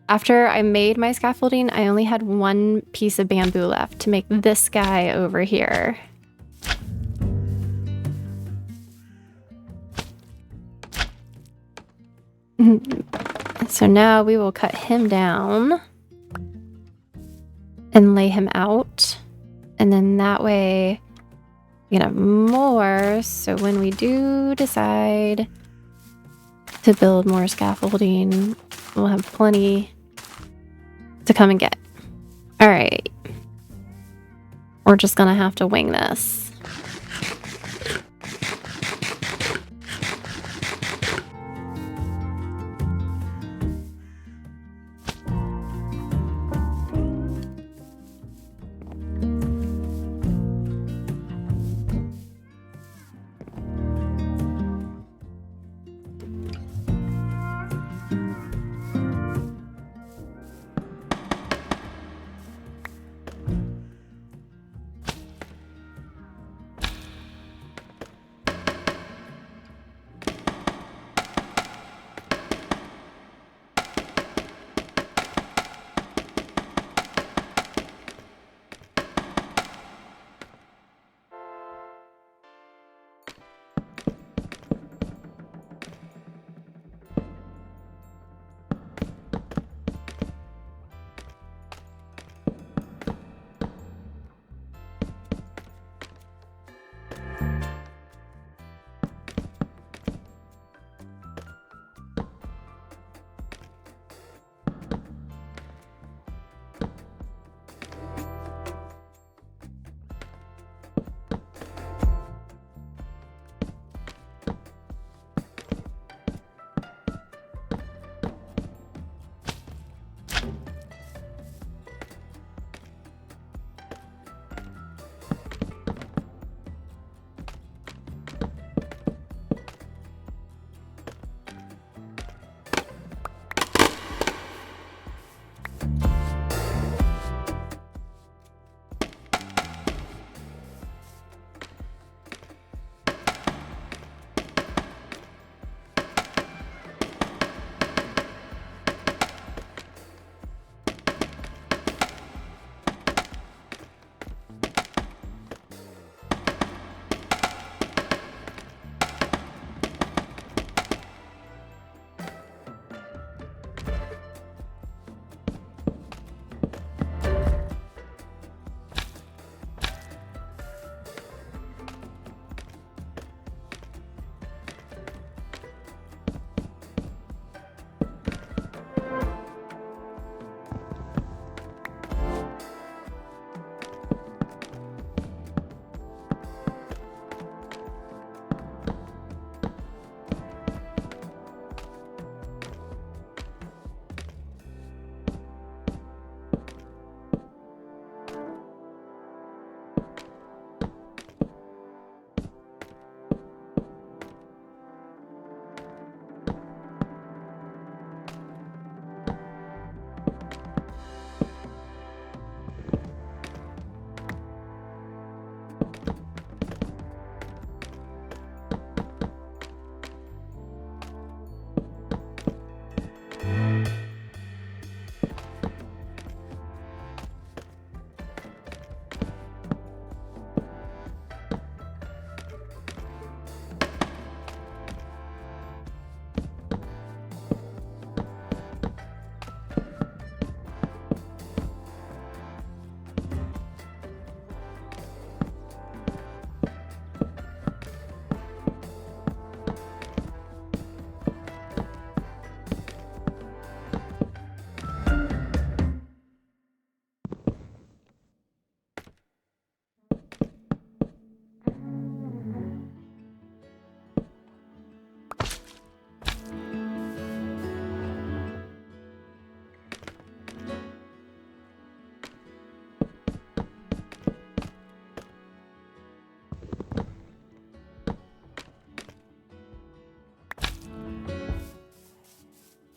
after I made my scaffolding, I only had one piece of bamboo left to make this guy over here. So now we will cut him down and lay him out. And then that way we can have more. So when we do decide to build more scaffolding, we'll have plenty to come and get. All right. We're just gonna have to wing this.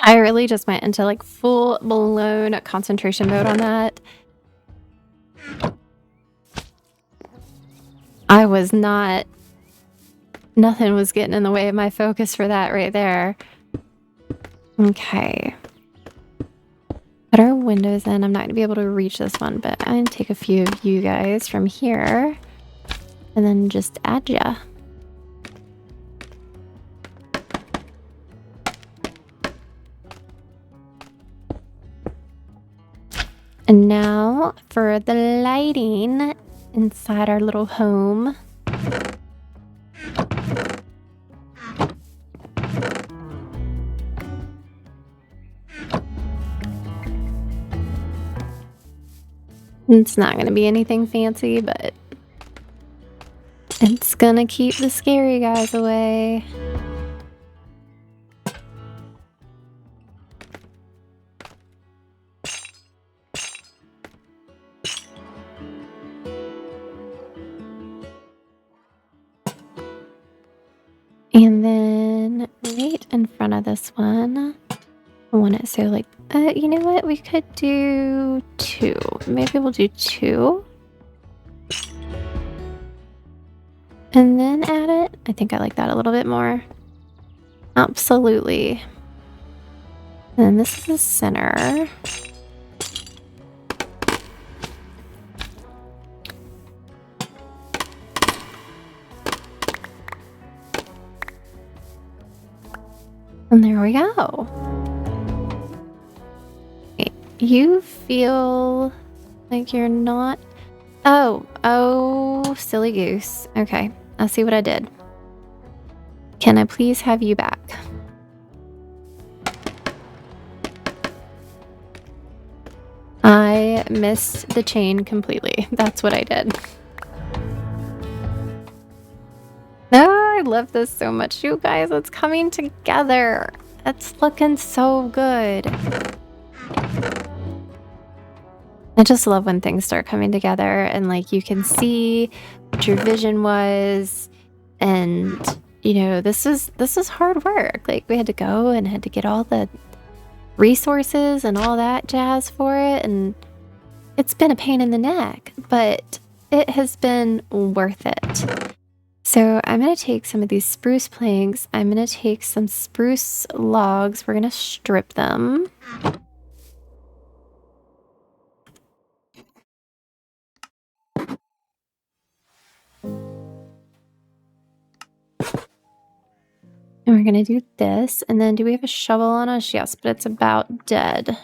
I really just went into like full blown concentration mode on that. I was not, nothing was getting in the way of my focus for that right there. Okay. Put our windows in. I'm not gonna be able to reach this one, but I'm gonna take a few of you guys from here and then just add ya. And now for the lighting inside our little home. It's not going to be anything fancy, but it's going to keep the scary guys away. And then right in front of this one, I want it so like, you know what? We could do 2. Maybe we'll do 2. And then add it. I think I like that a little bit more. Absolutely. And then this is the center. And there we go. Okay, you feel like you're not... Oh, silly goose. Okay, I see what I did. Can I please have you back? I missed the chain completely. That's what I did. Oh, I love this so much, you guys. It's coming together. It's looking so good. I just love when things start coming together and like you can see what your vision was, and you know, this is hard work. Like we had to go and had to get all the resources and all that jazz for it, and it's been a pain in the neck, but it has been worth it. So I'm going to take some of these spruce planks. I'm going to take some spruce logs. We're going to strip them. And we're going to do this. And then do we have a shovel on us? Yes, but it's about dead.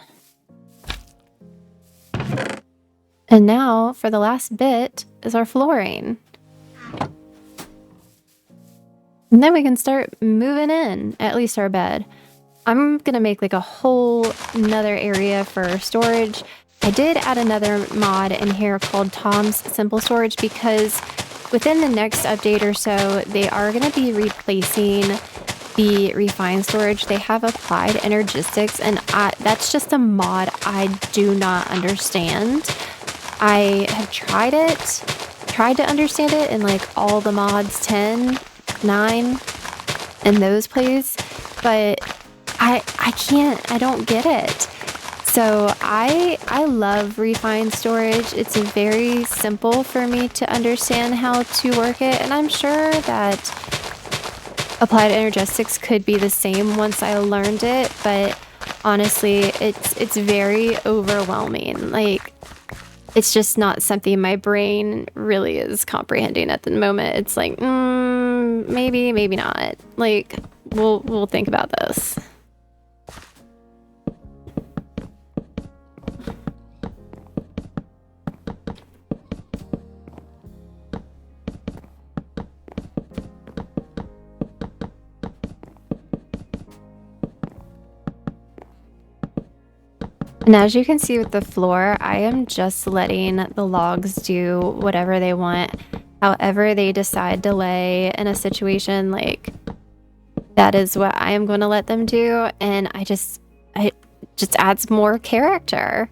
And now for the last bit is our flooring. And then we can start moving in, at least our bed. I'm going to make like a whole another area for storage. I did add another mod in here called Tom's Simple Storage because within the next update or so, they are going to be replacing the refined storage. They have applied energistics, and that's just a mod I do not understand. I have tried tried to understand it in like all the mods 10, 9, and those plays, but I don't get it. So I love refined storage. It's very simple for me to understand how to work it, and I'm sure that applied energetics could be the same once I learned it, but honestly, it's very overwhelming. Like, it's just not something my brain really is comprehending at the moment. It's like, maybe, maybe not. Like, we'll think about this. And as you can see with the floor, I am just letting the logs do whatever they want, however they decide to lay in a situation. Like, that is what I am going to let them do, and it just adds more character.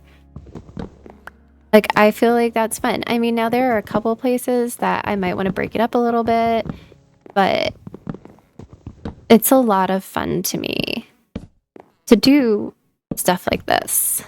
Like, I feel like that's fun. I mean, now there are a couple places that I might want to break it up a little bit, but it's a lot of fun to me to do stuff like this.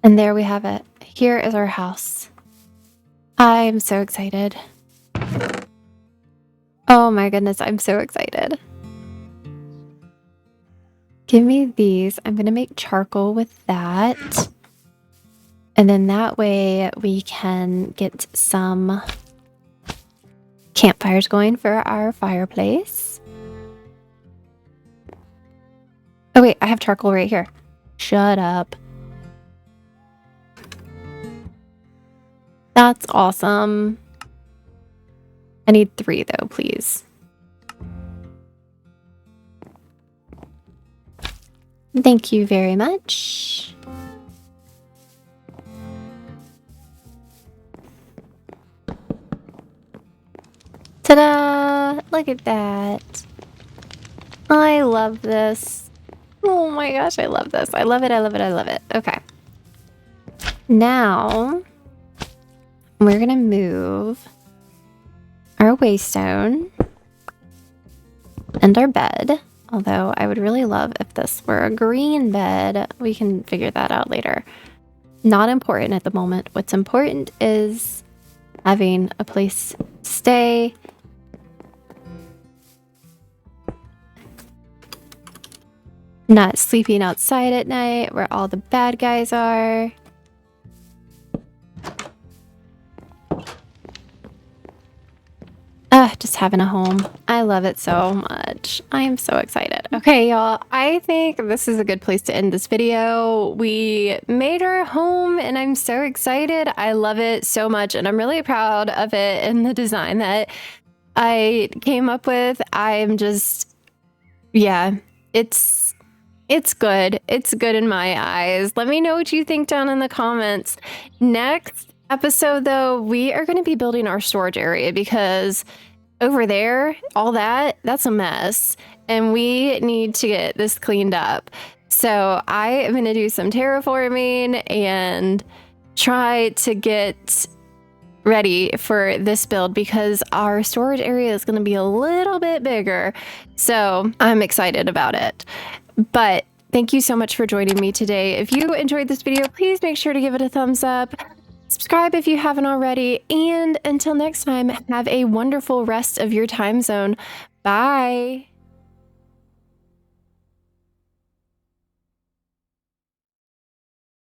And there we have it. Here is our house. I'm so excited. Oh my goodness, I'm so excited. Give me these. I'm going to make charcoal with that. And then that way we can get some campfires going for our fireplace. Oh wait, I have charcoal right here. Shut up. That's awesome. I need 3 though, please. Thank you very much. Ta-da! Look at that. I love this. Oh my gosh, I love this. I love it, I love it, I love it. Okay. Now, we're gonna move our waystone and our bed. Although I would really love if this were a green bed. We can figure that out later. Not important at the moment. What's important is having a place to stay. Not sleeping outside at night where all the bad guys are. Just having a home. I love it so much. I am so excited. Okay, y'all. I think this is a good place to end this video. We made our home and I'm so excited. I love it so much and I'm really proud of it and the design that I came up with. I'm just, yeah, it's good. It's good in my eyes. Let me know what you think down in the comments. Next episode, though, we are going to be building our storage area because over there, all that's a mess and we need to get this cleaned up. So I am going to do some terraforming and try to get ready for this build because our storage area is going to be a little bit bigger. So I'm excited about it. But thank you so much for joining me today. If you enjoyed this video, please make sure to give it a thumbs up. Subscribe if you haven't already. And until next time, have a wonderful rest of your time zone. Bye.